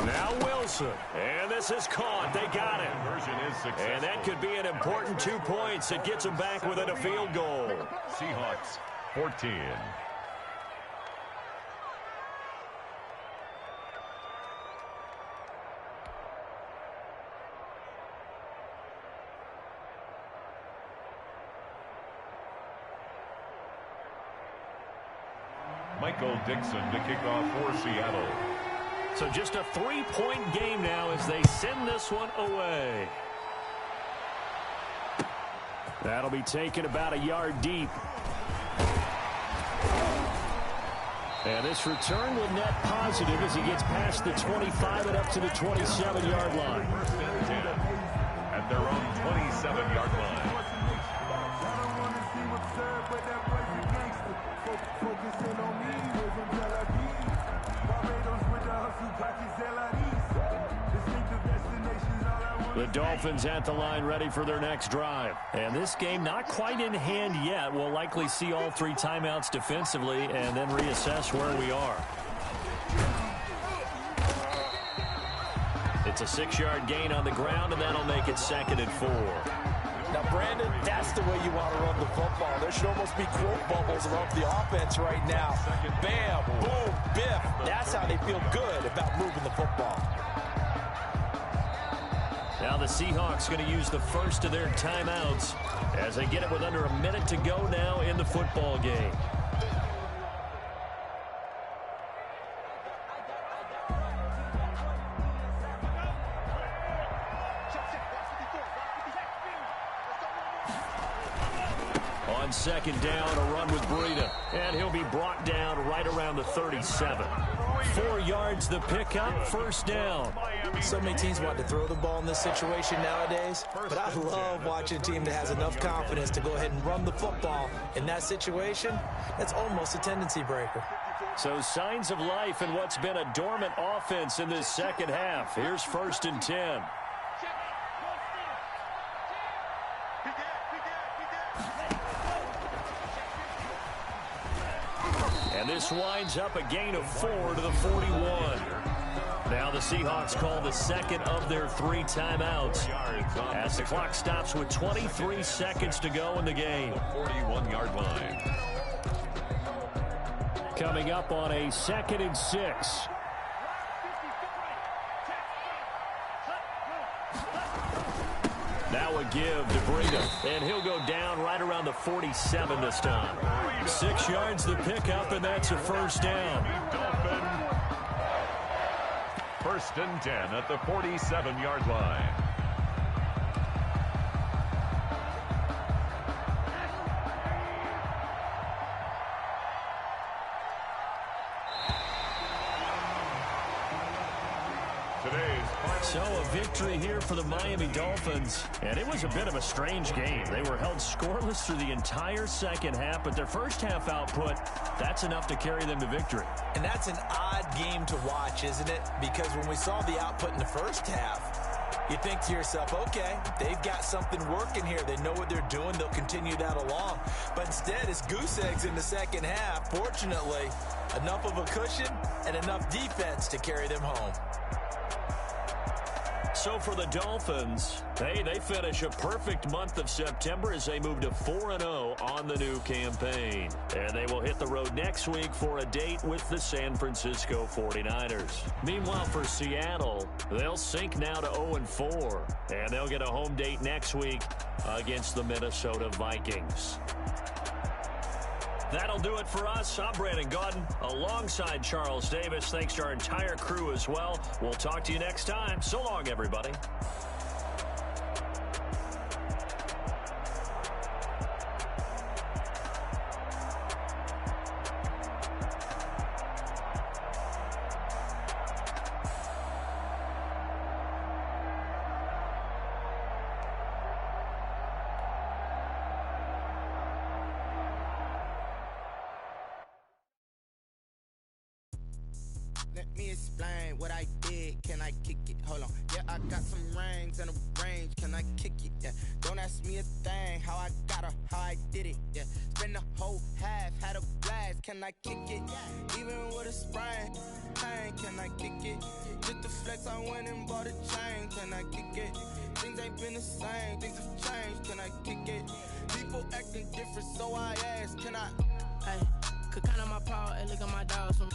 C: Now Wilson. And this is caught. They got it. And that could be an important 2 points. It gets them back within a field goal.
D: Seahawks 14. Michael Dixon to kick off for Seattle.
C: So just a 3-point game now as they send this one away. That'll be taken about a yard deep. And this return will net positive as he gets past the 25 and up to the 27-yard line.
D: First and 10 at their own 27-yard line.
C: The Dolphins at the line ready for their next drive. And this game not quite in hand yet. We'll likely see all 3 timeouts defensively and then reassess where we are. It's a 6-yard gain on the ground, and that'll make it 2nd and 4.
E: Now, Brandon, that's the way you want to run the football. There should almost be quote bubbles around the offense right now. Bam, boom, biff. That's how they feel good about moving the football.
C: Now the Seahawks going to use the first of their timeouts as they get it with under a minute to go now in the football game. On 2nd down, a run with Breida, and he'll be brought down right around the 37. 4 yards the pickup, 1st down.
E: So many teams want to throw the ball in this situation nowadays, but I love watching a team that has enough confidence to go ahead and run the football. In that situation, that's almost a tendency breaker.
C: So signs of life in what's been a dormant offense in this second half. Here's 1st and 10. And this winds up a gain of 4 to the 41. Now the Seahawks call the 2nd of their 3 timeouts as the clock stops with 23 seconds to go in the game.
D: 41-yard line.
C: Coming up on a 2nd and 6. Now a give to Breida, and he'll go down right around the 47 this time. 6 yards the pickup, and that's a 1st down.
D: 1st and 10 at the 47-yard line.
C: So a victory here for the Miami Dolphins, and it was a bit of a strange game. They were held scoreless through the entire second half, but their first half output, that's enough to carry them to victory.
E: And that's an odd game to watch, isn't it? Because when we saw the output in the first half, you think to yourself, okay, they've got something working here. They know what they're doing. They'll continue that along. But instead, it's goose eggs in the second half. Fortunately, enough of a cushion and enough defense to carry them home.
C: So for the Dolphins, they finish a perfect month of September as they move to 4-0 on the new campaign. And they will hit the road next week for a date with the San Francisco 49ers. Meanwhile, for Seattle, they'll sink now to 0-4. And they'll get a home date next week against the Minnesota Vikings. That'll do it for us. I'm Brandon Gaudin alongside Charles Davis. Thanks to our entire crew as well. We'll talk to you next time. So long, everybody.
I: Let me explain what I did. Can I kick it? Hold on. Yeah, I got some rings and a range. Can I kick it? Yeah. Don't ask me a thing. How I got her, how I did it. Yeah. Spend the whole half, had a blast. Can I kick it? Even with a sprain. Pain, can I kick it? Just the flex, I went and bought a chain. Can I kick it? Things ain't been the same. Things have changed. Can I kick it? People acting different, so I ask. Can I?
J: Hey, could count on my power and look at my dogs from.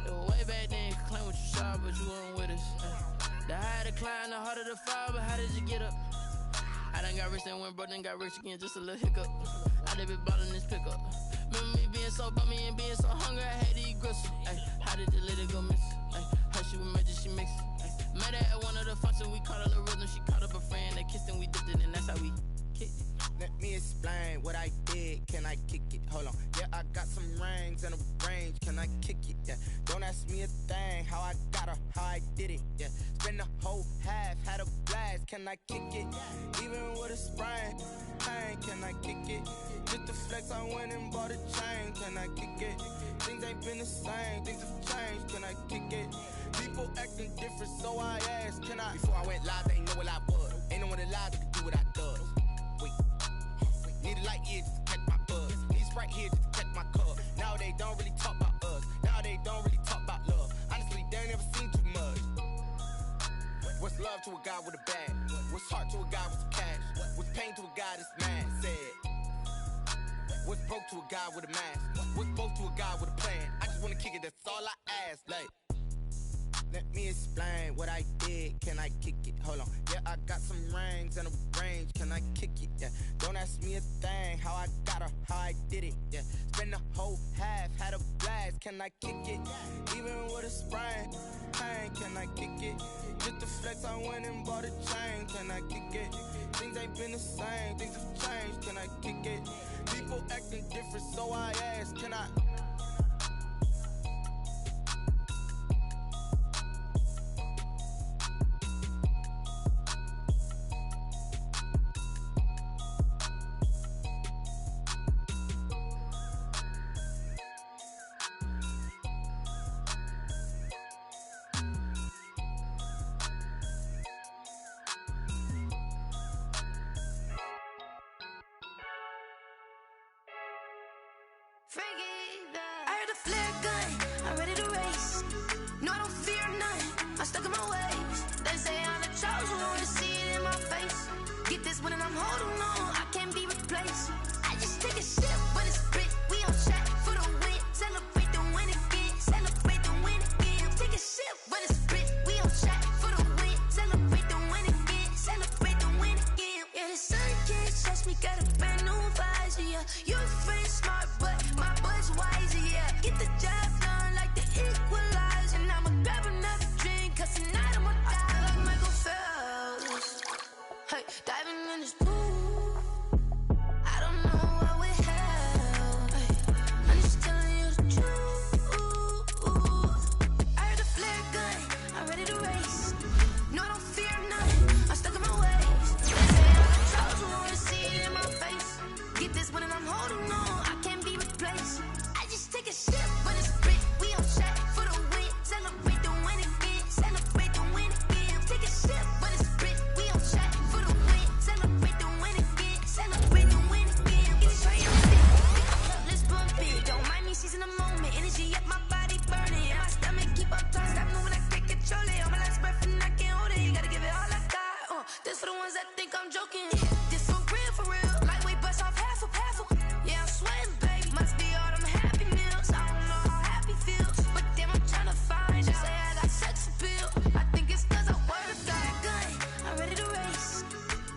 J: Way back then, you could claim what you saw, but you weren't with us. The higher the climb, the harder the fall, but how did you get up? I done got rich and went broke, then got rich again, just a little hiccup. I done been ballin' this pickup. Remember me being so about me and being so hungry, I had to eat gristle. Ay, how did the lady go miss? Ay, how she was magic, she mixed. Met her at one of the functions, we caught her the rhythm. She caught up a friend, they kissed and we dipped it, and that's how we kicked it.
I: Let me explain what I did. Can I kick it? Hold on. Yeah, I got some rings and a range. Can I kick it? Yeah. Don't ask me a thing. How I got her, how I did it. Yeah. Spend the whole half, had a blast. Can I kick it? Even with a sprain. Pain, can I kick it? Just the flex, I went and bought a chain. Can I kick it? Things ain't been the same. Things have changed. Can I kick it? People acting different, so I asked. Can I? Before I went live, they ain't know what I was. Ain't no one alive that could do what I does. Wait. Need a light here just to catch my buzz. Need Sprite here just to catch my cup. Now they don't really talk about us. Now they don't really talk about love. Honestly, they ain't never seen too much. What's love to a guy with a bag? What's heart to a guy with some cash? What's pain to a guy that's mad? Said. What's broke to a guy with a mask? What's both to a guy with a plan? I just wanna kick it, that's all I ask. Like, let me explain what I did. Can I kick it? Hold on. Yeah, I got some rings and a range. Can I kick it? Yeah. Don't ask me a thing. How I got her, how I did it. Yeah. Spend the whole half, had a blast. Can I kick it? Even with a sprain. Pain, can I kick it? Just the flex, I went and bought a chain. Can I kick it? Things ain't been the same. Things have changed. Can I kick it? People acting different, so I ask. Can I?
K: I heard a flare gun, I'm ready to race. No, I don't fear none, I'm stuck in my ways. They say I'm the chosen one, to see it in my face. Get this one and I'm holding on, I can't be replaced. I just take a sip when it's spit, we on track for the win. Celebrate the win again, celebrate the win again. Take a sip when it's spit, we on track for the win. Celebrate the win again, celebrate the win again. Yeah, the sun can't touch me, got a brand new visor, yeah. Your friend smart, but my boy's wiser, yeah. Get the job done like the equalizer. And I'ma grab another drink, cause tonight I'ma die like Michael Phelps. Hey, diving in this pool, I don't know what we have. Hey, I'm just telling you the truth. I heard a flare gun, I'm ready to race. No, I don't fear none, I'm stuck in my ways. They say I'm the chosen one, to see it in my face. Get this one and I'm holding on, I can't be replaced. I just take a sip when it's spit, we on track for the win. Celebrate the win again, celebrate the win again. Take a sip when it's spit, we on track for the win. Celebrate the win again, celebrate the win again. Get it triumphant, let's bump it. Don't mind me seizing the moment, energy up my body burning. And my stomach keep up tossed, stop moving, I can't control it. On my last breath and I can't hold it, you gotta give it all I got. This for the ones that think I'm joking. This for real, lightweight bust off half a. Yeah, I'm sweating, baby. Must be all them happy meals. I don't know how happy feels, but damn, I'm tryna find you. Say I got sex appeal. I think it's cause I word of God. Gun, I'm ready to race.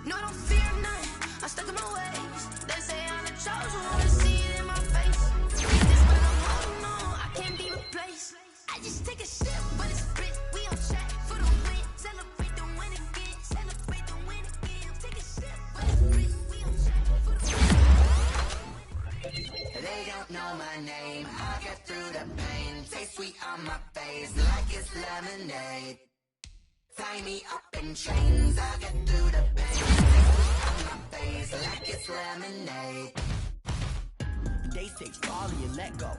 K: No, I don't fear none, I'm stuck in my ways. They say I'm the chosen one, to see it in my face. Get this one I'm holding on, I can't be replaced. I just take a sip, but it's spit, we on track for the win. Celebrate the win again, celebrate the win again. Take a sip, but it's spit, we on track for the win.
L: They don't know my name, I get through the pain. Taste sweet on my face like it's lemonade. Tie me up in chains, I get through the pain. Taste sweet on my face like it's lemonade.
M: They say follow you, let go,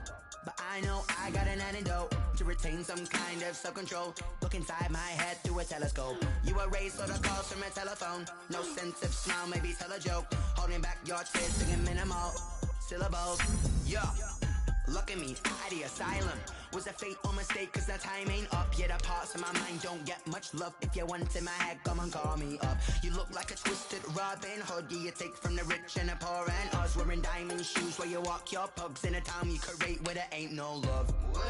M: but I know I got an antidote to retain some kind of self-control. Look inside my head through a telescope. You erase all the calls from a telephone. No sense of smile, maybe tell a joke. Holding back your tears, singing minimal syllables. Yeah, look at me, out the asylum. Was a fate or mistake, cause the time ain't up. Yeah, the parts of my mind don't get much love. If you want in my head, come and call me up. You look like a twisted Robin Hood. Yeah, you take from the rich and the poor and us. Wearing diamond shoes where you walk your pugs. In a town you create where there ain't no love.
L: Where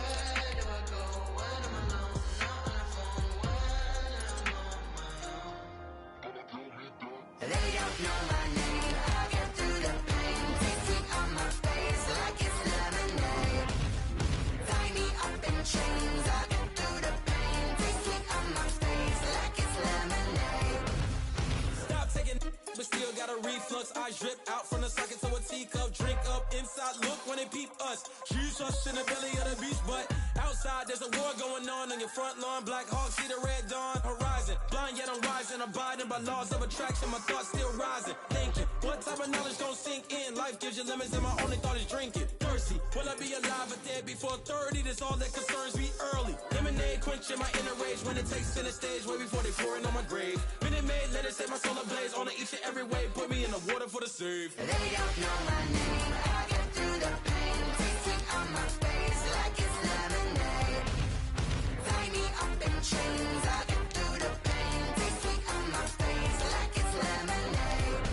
L: do I go when I'm alone? Not on the phone when I'm on my own. They don't know my name, I get through the pain. Taste sweet on my face like it's lemonade.
N: drip out from the socket to a teacup. Drink up inside, look when they peep us. Jesus in the belly of the beach, but outside there's a war going on your front lawn. Black Hawk, see the red dawn horizon. Blind yet I'm rising, abiding by laws of attraction. My thoughts still rising, thinking what type of knowledge gon' sink in? Life gives you limits and my only thought is drinking. Thirsty, will I be alive or dead before 30? That's all that concerns me early. Lemonade quenching my inner rage when it takes center stage way before they pour it on my grave. Minute Maid, let it set my soul ablaze on each and every way. Put me in the water for the save.
L: They don't know my name. I get through the pain. Taste sweet on my face like it's lemonade. Tie me up in chains. I get through the pain. Taste sweet on my face like it's lemonade.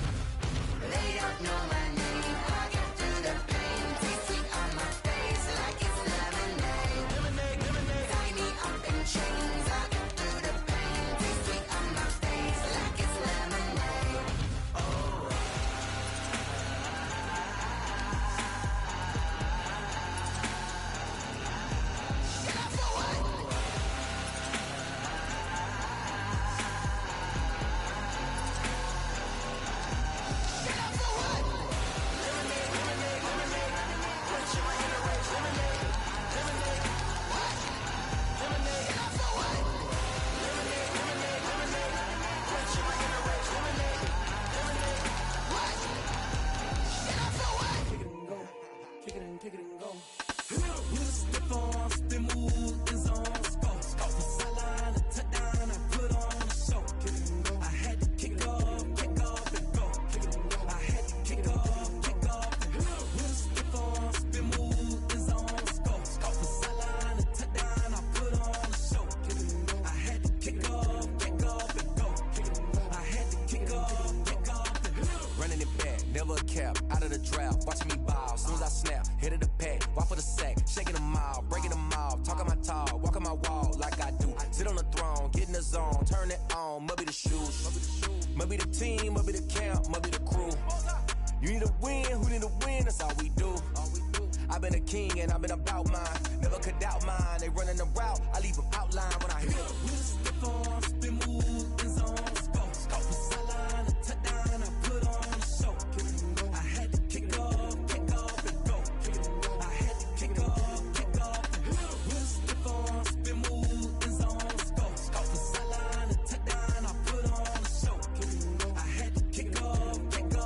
L: They don't know my name. I get through the pain. Taste sweet on my face like it's lemonade.
N: Lemonade, lemonade.
L: Tie me up in chains. I get through the pain. Taste sweet on my face like it's lemonade. Oh.
B: Kick it and go. With a stiff arm, spin move, in zone, scope. From sideline to touchdown, I put on a show. Kick it and go. I had to kick off and go. Kick it and go. I had to kick off and go. With a stiff arm, spin move, in zone, scope. From sideline to touchdown, I put on a show. Kick it and go. I had to kick off and go. Kick it and go. I had to kick off and go.
O: Running it back, never a cap, out of the drought, watching me ball, soon as I snap, hit of the pack, walk for the sack, shaking them out, breaking them off, talking my talk, walking my wall like I do, sit on the throne, get in the zone, turn it on, must be the shoes, must be the team, must be the camp, must be the crew, you need a win, who need a win, that's all we do, I've been a king and I've been about mine, never could doubt mine, they running the route, I leave them outline when I hit it.
B: With a stiff arm, spin move, in zone, scope. From sideline to touchdown, I put on a show. Kick it and go. I had to kick off and go. Kick it and go. I had to kick off and go. With a stiff arm, spin move, in zone, scope. From sideline to touchdown, I put on a show. Kick it and go. I had to kick off and go.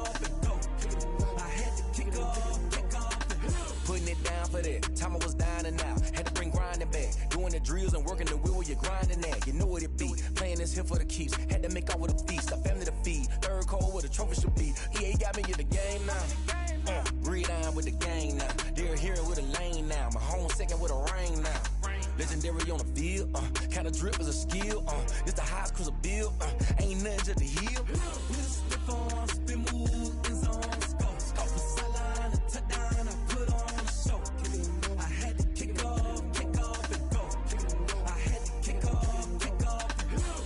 B: Kick it and go. I had to kick off and go.
O: Putting it down for that, time I was down and out, had to bring grinding back, doing the drills and working the wheel where you're grinding at, you know what it be, playing this here for the keeps, had to make out with a feast, a family to feed, third cold where the trophy should be, EA got me in the game now, breathe on with the gang now, they're here with a lane now, my home second with a rain now, legendary on the field, kind of drip is a skill, this the highest cruiser bill, ain't nothing to the hill.
B: With a stiff arm, spin move, in zone, scope. From sideline to touchdown, I put on a show. Kick it and go. I had to kick off and go. Kick it and go. I had to kick off and go.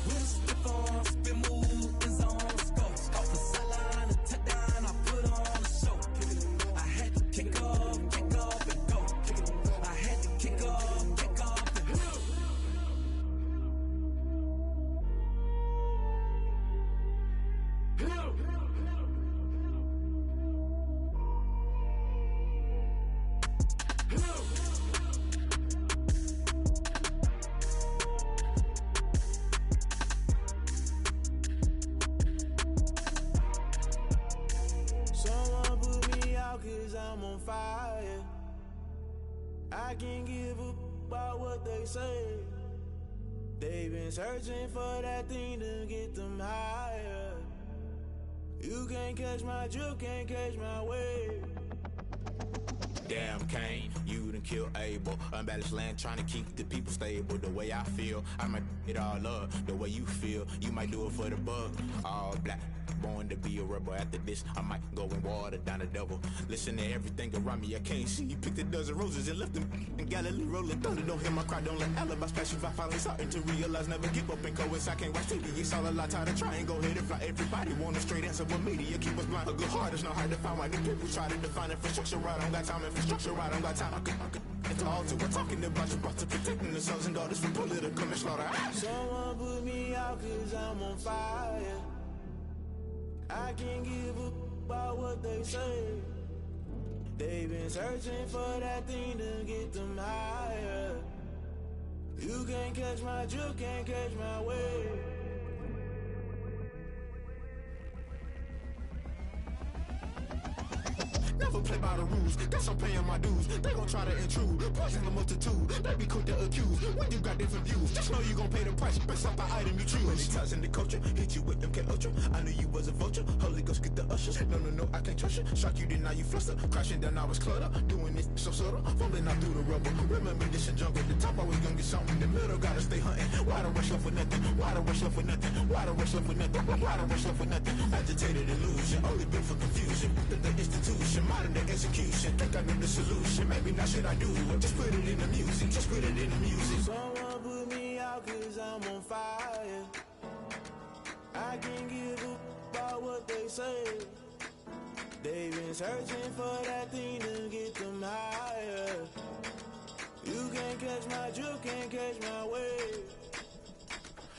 B: With a stiff arm, spin move, in zone, scope. From sideline to touchdown, I put on a show. Kick it and go. I had to kick off and go. Kick it and go. I had to kick off and go.
P: Someone put me out 'cause I'm on fire. I can't give up about what they say. They've been searching for that thing to get them higher. You can't catch my drift, can't catch my wave.
Q: Damn Kane, you done killed Abel. Unbalanced land trying to keep the people stable. The way I feel, I might it all up. The way you feel, you might do it for the bug. All black, born to be a rebel. After this, I might go and water down the devil. Listen to everything around me, I can't see. Picked a dozen roses and left them in Galilee rolling thunder. Don't hear my cry, don't let alibis pass you. I finally starting to realize, never give up and coincide. I can't watch TV, it's all a lot. Tired of trying, go ahead and fly. Everybody want a straight answer, but media keep us blind. A good heart is not hard to find. Why the people try to define infrastructure right? I don't got time, infrastructure right? I don't got time. I could it's all to we're talking about you brought to protecting the sons and daughters from political manslaughter.
P: Someone put me out 'cause I'm on fire. I can't give up about what they say. They've been searching for that thing to get them higher. You can't catch my drift, can't catch my wave.
Q: Never play by the rules, guess I'm paying my dues. They gon' try to intrude, poison the multitude. They be quick to accuse, when you got different views. Just know you gon' pay the price, based off the item you choose. Many times in the culture, hit you with them K-Ultra. I knew you was a vulture, Holy Ghost get the ushers. No, I can't trust you. Shock you, then now you fluster. Crashing down, I was clutter. Doing this so subtle, fumbling out through the rubble. Remember this and jungle, the top always gonna get something. In the middle, gotta stay hunting. Why the rush left for nothing? Why the rush left for nothing? Why the rush left for nothing? Why the rush left for nothing? Agitated illusion, only built for confusion. The institution, modern day execution. Think I know the solution, maybe not should I do it. Just put it in the music, just put it in the music.
P: Someone put me out cause I'm on fire. I can't give up about what they say. They've been searching for that thing to get them higher. You can't catch my drift, can't catch my wave.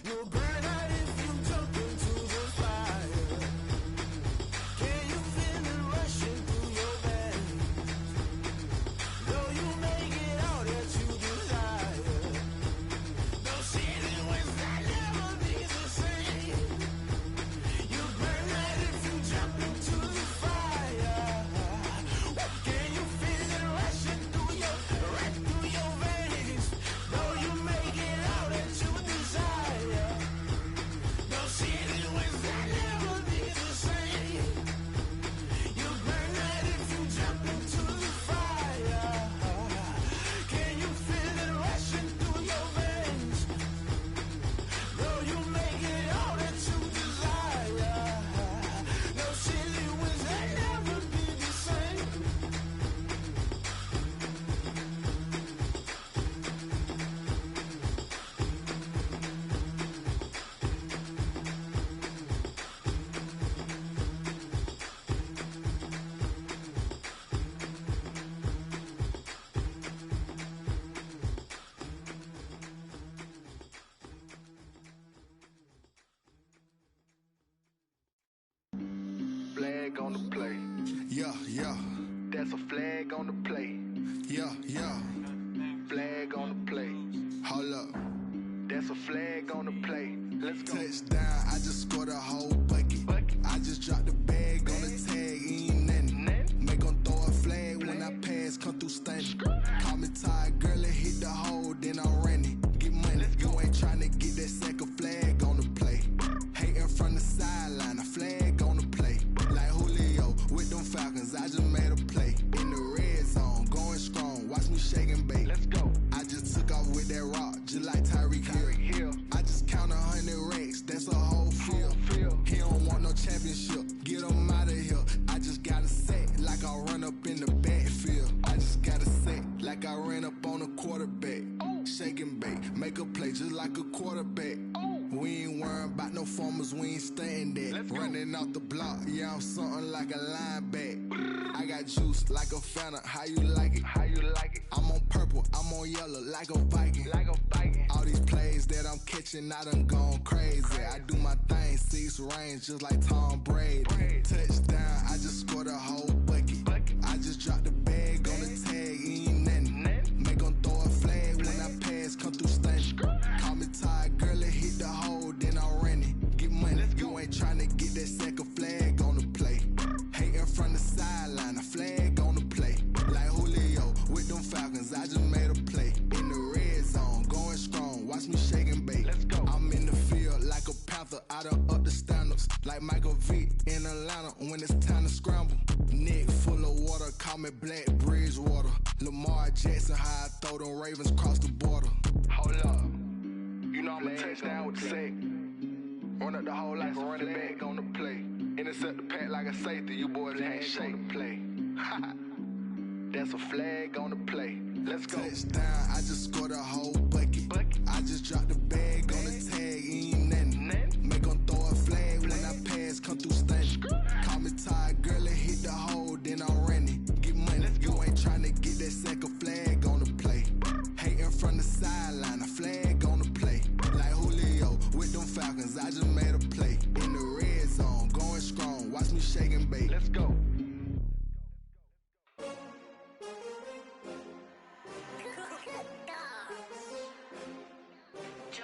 P: You'll burn out if you jump into the fire. Can you feel it rushing through your veins? Though you make it all that you desire. Those city winds that never be the same. You burn out if you jump into the fire. Can you feel it rushing through your veins? Though you make it all that you desire. Those city winds that never be the same. You burn out if you jump into the fire. Can you feel it rushing through your veins? Though you make it all that you desire. Those silly winds that never be the same.
Q: Flag on the play. Yeah. That's a flag on the play. Yeah. Flag on the play. Hold up. That's a flag on the play. Let's go. Touchdown, I just scored a whole bucket. I just dropped the bag on the tag, ain't nothing. Make 'em throw a flag when I pass, come through stunning. Call me tired, girl, it hit the hole, then I'm running. Get money, you ain't tryna get that second flag on the play. Hating from the sideline, a flag on the play. Like Julio with them Falcons, I just made a play. In the red zone, going strong, watch me shake and bake. Let's go. I just took off with that rock, just like Tyreek Hill. I just count 100 racks, that's a whole field. He don't want no championship, get him out of here. I just gotta set like I run up in the backfield. I just gotta set like I ran up on a quarterback. Shake and bake, make a play just like a quarterback. We ain't worrying about no formers, we ain't staying there. Running off the block, yeah, I'm something like a linebacker. I got juice like a Fanta, how you like it? I'm on purple, I'm on yellow like a Viking. All these plays that I'm catching, I done gone crazy. I do my thing, 6 range just like Tom Brady. Touchdown, I just scored a whole bucket. I just dropped the bag on the tag, ain't nothing. Make 'em throw a flag when I pass, come through stunning. Call me tired, girl, it hit the hole, then I'm running. Get money, you ain't tryna get that second flag on the play. Hating from the sideline, a flag on the play. Like Julio with them Falcons, I just made a play. In the red zone, going strong, watch me shake and bake. I'm in the field like a panther, I done up the standards. Like Michael Vick in Atlanta when it's time to scramble. Neck full of water, call me Black Bridgewater. Lamar Jackson, how I throw them Ravens cross the border. Hold up, you know I'm a touchdown with the sack. Run up the whole like a running back on the play. Intercept the pack like a safety, you boys ain't shake the play. That's a flag on the play. Let's go. Touchdown, I just scored a whole bucket. I just dropped the bag on the tag, ain't nothing. Make 'em throw a flag when I pass, come through stunning. Call me tired, girl, it hit the hole, then I'm running. Get money, you ain't tryna get that second flag on the play. Hating from the sideline, a flag on the play. Like Julio with them Falcons, I just made a play. In the red zone, going strong, watch me shake and bake. Let's go.
M: I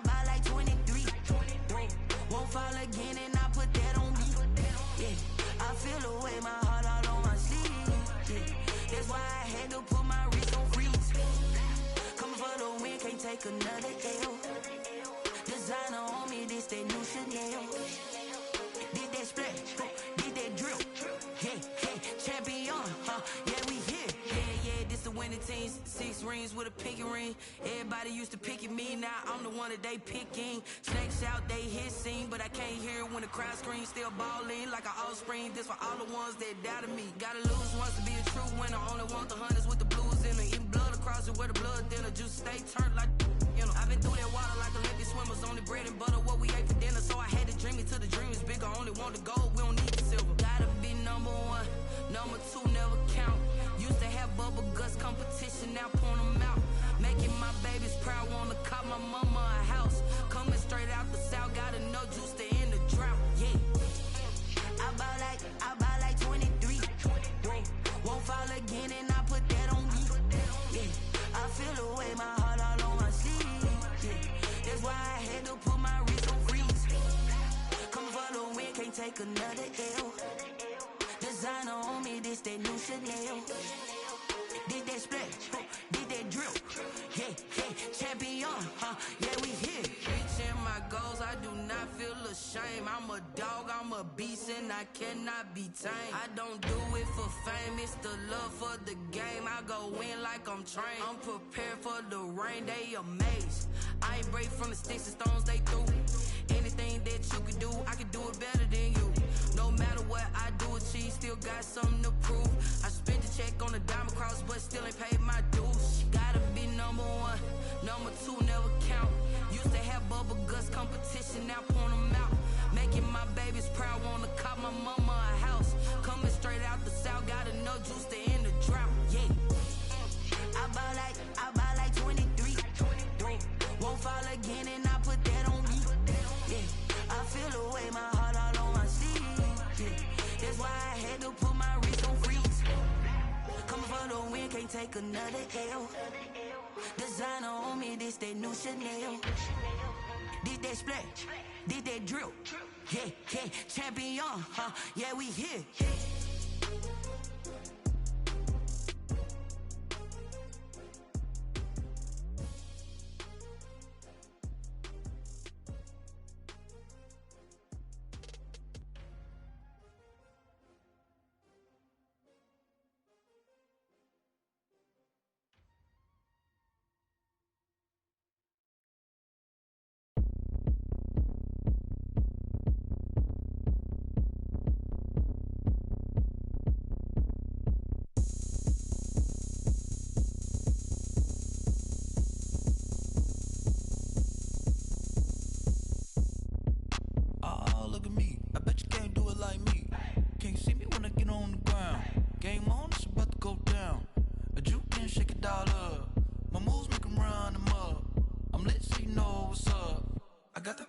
M: buy like 23. Won't fall again and I put that on me. Yeah, I feel the way, my heart all on my sleeve. Yeah, that's why I had to put my wrist on freeze. Coming for the win, can't take another L. Designer on me, this that new Chanel. Did that splash, did that drill. Yeah, champion, yeah, we here. Yeah, this the winning team. 6 rings with a pinky ring. Everybody used to pick at me, now I'm the one that they picking. Snakes out, they hit scene, but I can't hear it when the crowd screams. Still balling like an offspring. This for all the ones that doubted me. Gotta lose once to be a true winner. Only want the hunters with the blues in it. Eating blood across it where the blood dinner. Juice stay turned like, you know. I've been through that water like Olympic swimmers. Only bread and butter, what we ate for dinner. So I had to dream it till the dream is bigger. Only want the gold, we don't need the silver. Gotta be number 1, number 2 never count. Used to have bubble guts competition, now point them out. Making my babies proud, wanna cop my mama a house. Coming straight out the south, gotta know juice to end the drought. Yeah, I buy like 23. Won't fall again and I put that on me. Yeah, I feel the way, my heart all on my sleeve. Yeah, that's why I had to put my wrist on freeze. Coming for the win, can't take another L. Designer on me, this that new Chanel. Did that splash, did that drill. Yeah, champion, yeah, we here. Reaching my goals, I do not feel ashamed. I'm a dog, I'm a beast, and I cannot be tamed. I don't do it for fame, it's the love for the game. I go in like I'm trained. I'm prepared for the rain, they amazed. I ain't break from the sticks and stones they threw. Anything that you can do, I can do it better than you. No matter what I do achieve, still got something to prove. I spent the check on the diamond cross, but still ain't paid my dues. Gotta be number 1, number 2 never count. Used to have bubble guts competition, now point them out. Making my babies proud, wanna cop my mama a house. Coming straight out the south, gotta know juice to end the drought. Yeah, I buy like 23. Won't fall again and I put that on me. Yeah, I feel the way, my heart all on my sleeve. Yeah, that's why I had to put my wrist on freeze. Coming for the win, can't take another L. Designer on me, this that new Chanel. Did that splash, did that drill. Yeah, champion, yeah, we here.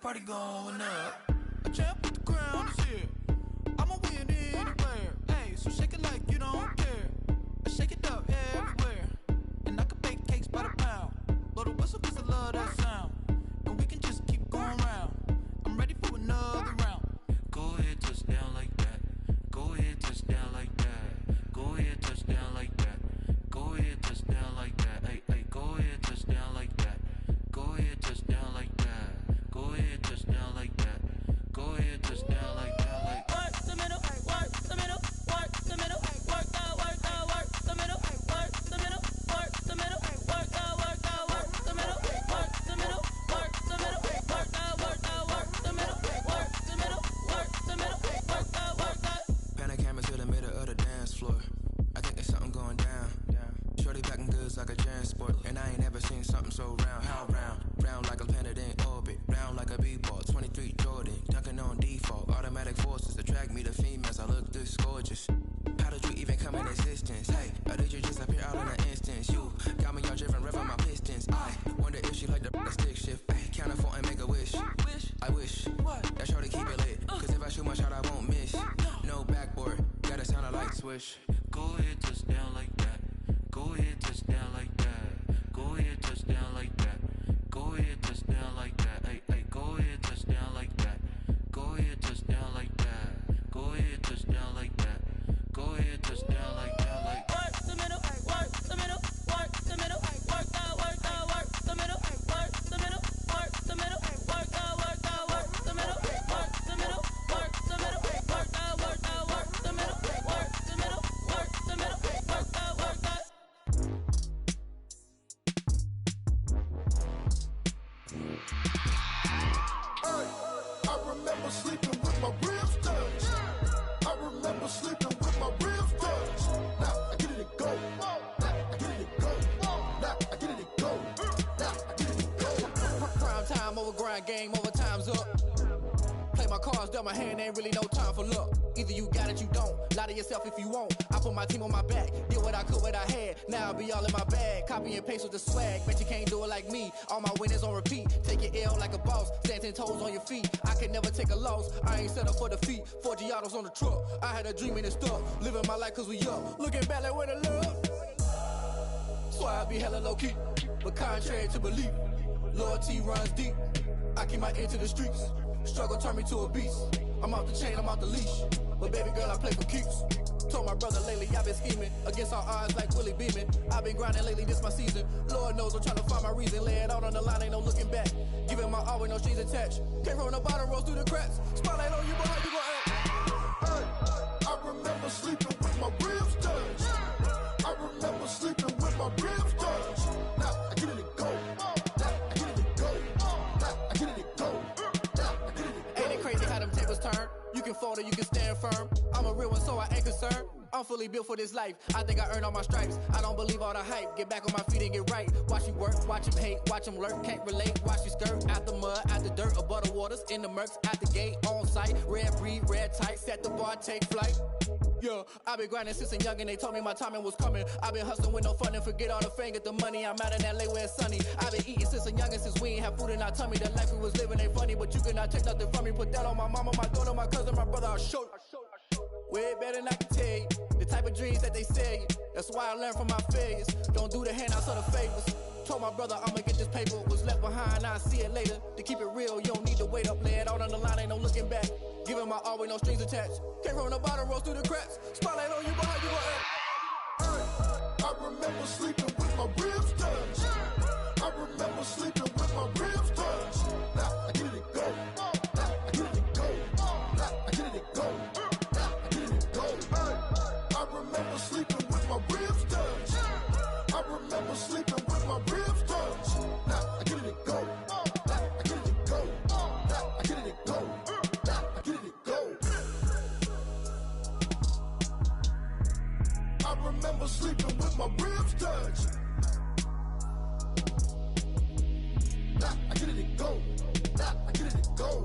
R: Party going up. A champ with the crown is here. I'ma win anywhere. Hey, so shake it like you don't care. I shake it up everywhere. And I can bake cakes by the pound. Blow the whistle 'cause I love that sound. And we can just keep going round. I'm ready for another round.
A: Go ahead, touch down like that. Go ahead, touch down like that. Go ahead, touch down like that. Go ahead, touch down like that. Hey, go ahead, touch down like that. Go ahead, touch down like that. Go ahead, touch down like that. Go ahead, touch down like that. Like
J: work the middle, work the middle, work the middle, work the middle, work the middle, work the middle, work the middle, work the middle, work the
A: wish. Go ahead, touchdown like that. Go ahead, touchdown like that. Go ahead, touchdown like that. Go ahead, touchdown like that. Ay, ay, go ahead, touchdown like that. Go ahead, touchdown like that. Go ahead, touchdown like that. Go ahead, touchdown like that. Like
J: work the middle, work the middle, work the middle, work the middle, work the middle, work the middle, work the middle, work the middle, work the middle, work the middle, work the middle, work the middle, work the middle, work the middle, work the
S: I remember sleeping with my ribs touched. I remember sleeping with my ribs touched. Now I get it and go. Now I get it and go. Now I get it and go. Now I get it and go.
R: Prime time over grind game, over time's up. Play my cards, dealt my hand, ain't really no time for luck. Either you got it, you don't. Lie to yourself if you won't. I put my team on my back, did what I could, what I had. Now I'll be all in my bag. Copy and paste with the swag. Bet you can't do it like me. All my winners on repeat. Take your L like a boss. Stand 10 toes on your feet. I can never take a loss. I ain't set up for defeat. 4 Giottos on the truck. I had a dream and it stuck. Living my life cause we up. Looking back like where the love. So I be hella low key. But contrary to belief, loyalty runs deep. I keep my ear to the streets. Struggle turned me to a beast. I'm off the chain, I'm off the leash. But baby girl, I play for keeps. Told my brother lately, I've been scheming against all odds like Willie Beeman. I've been grinding lately, this my season. Lord knows I'm trying to find my reason. Lay it out on the line, ain't no looking back. Giving my all with no strings attached. Came from the bottom, rose through the cracks. Spotlight on you, but how you gon' act?
S: Hey, I remember sleeping with my ribs touched. I remember sleeping with my ribs touched. Now I get it and go. Now I get it and go. Now I get it and go. Now I get it and go.
R: Ain't it crazy how them tables turn? You can fold or you can stand firm. I'm a real one, so I ain't concerned. I'm fully built for this life. I think I earned all my stripes. I don't believe all the hype. Get back on my feet and get right. Watch you work, watch him hate, watch him lurk. Can't relate, watch you skirt. Out the mud, out the dirt, above the waters, in the murks, out the gate, on site. Red breed, red tight, set the bar, take flight. Yeah, I been grinding since a youngin', they told me my timing was coming. I been hustling with no fun and forget all the fame, get the money. I'm out in LA where it's sunny. I been eating since a youngin', since we ain't have food in our tummy. The life we was living ain't funny, but you cannot take nothing from me. Put that on my mama, my daughter, my cousin, my brother, I'll show you. Way better than I can tell you. The type of dreams that they sell you. That's why I learned from my failures. Don't do the handouts or the favors. Told my brother I'ma get this paper. Was left behind, I'll see it later. To keep it real, you don't need to wait up. Lay it out on the line, ain't no looking back. Giving my all with no strings attached. Came from the bottom, rose through the cracks. Spotlight on you, but how you gon' act?
S: I remember sleeping with my ribs touched. I remember sleeping with my ribs touched. Now I get it and go. Now I get it and go. Now I get it and go. Now I get it and go. I remember sleeping with my ribs touched. I remember sleeping with my ribs touched. Now I get it and go. Now I get it and go. Now I get it and go. Now I get it and go. I remember sleeping with my ribs touched. Now I get it and go. Now I get it and go.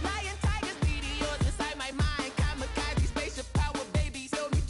J: Lion, tigers, meteors inside my mind. Kamikaze, spaceship power, baby. Tell me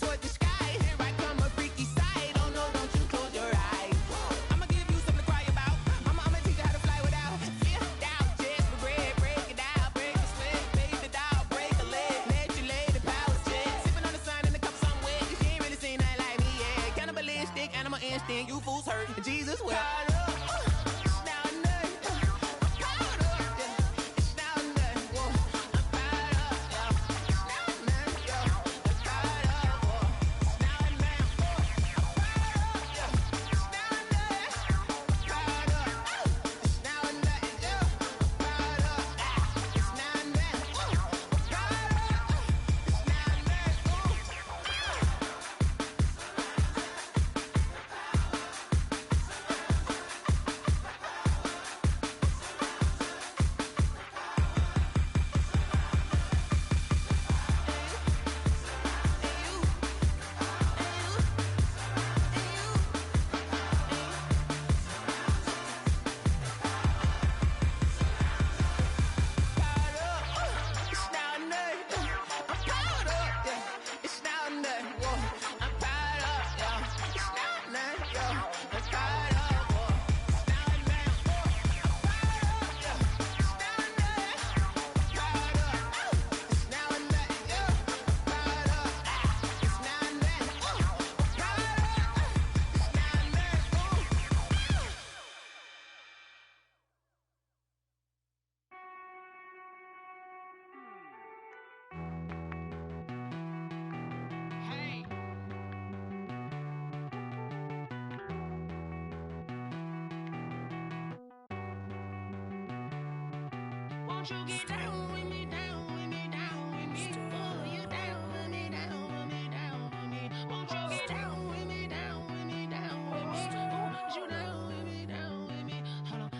J: Won't you get down with me, down with me, down with me? Oh, you down with me, down with me, down with me. Won't you get down with me, down with me, down with me? Oh, you down with me, down with me? Hold on.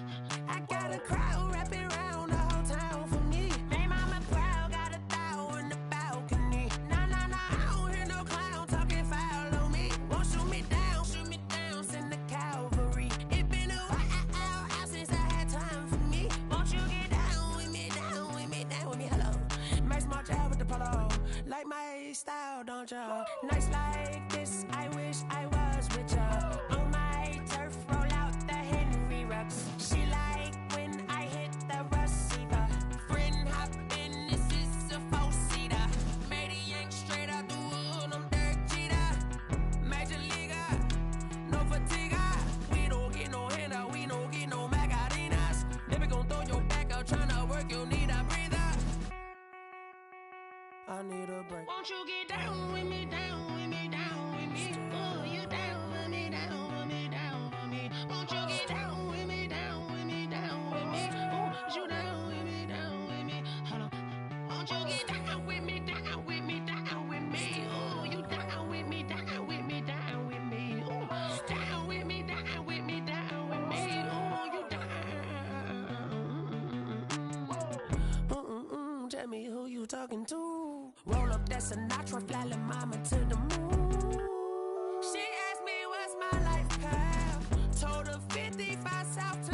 J: I got a crowd wrapping around the whole town for me. Hey, mama proud, got a thou in the balcony. Nah, nah, nah, I don't hear no clown talking foul on me. Won't shoot me down, send the cavalry. It been a while since I had time for me. Won't you get down with me, down with me, down with me? Hello, Max March out with the polo. Like my style, don't ya? Nights like this, I wish I was with ya. On my turf, roll out the Henry Rux. She like when I hit the receiver. Friend hop in, this is a four-seater. Made a yank straight out the wood, I'm Derek Jeter. Major leaguer, no fatigue. We don't get no handout, we don't get no Macarinas. Never gon' throw your back out, tryna work, you need a breather. I need a break. Won't you get down with me, down with me, down with me? Oh, you down with me, down with me, down with me? Won't you get down with me, down with me, down with me? Oh, you down with me, down with me? Hold on. Won't you get down with me, down with me, down with me? Oh, you down with me, down with me, down with me? Oh, down with me, down with me, down with me? Oh, you down. Tell me who you talking to. Roll up that Sinatra, fly la mama to the moon. She asked me what's my life path. Told her 55 South to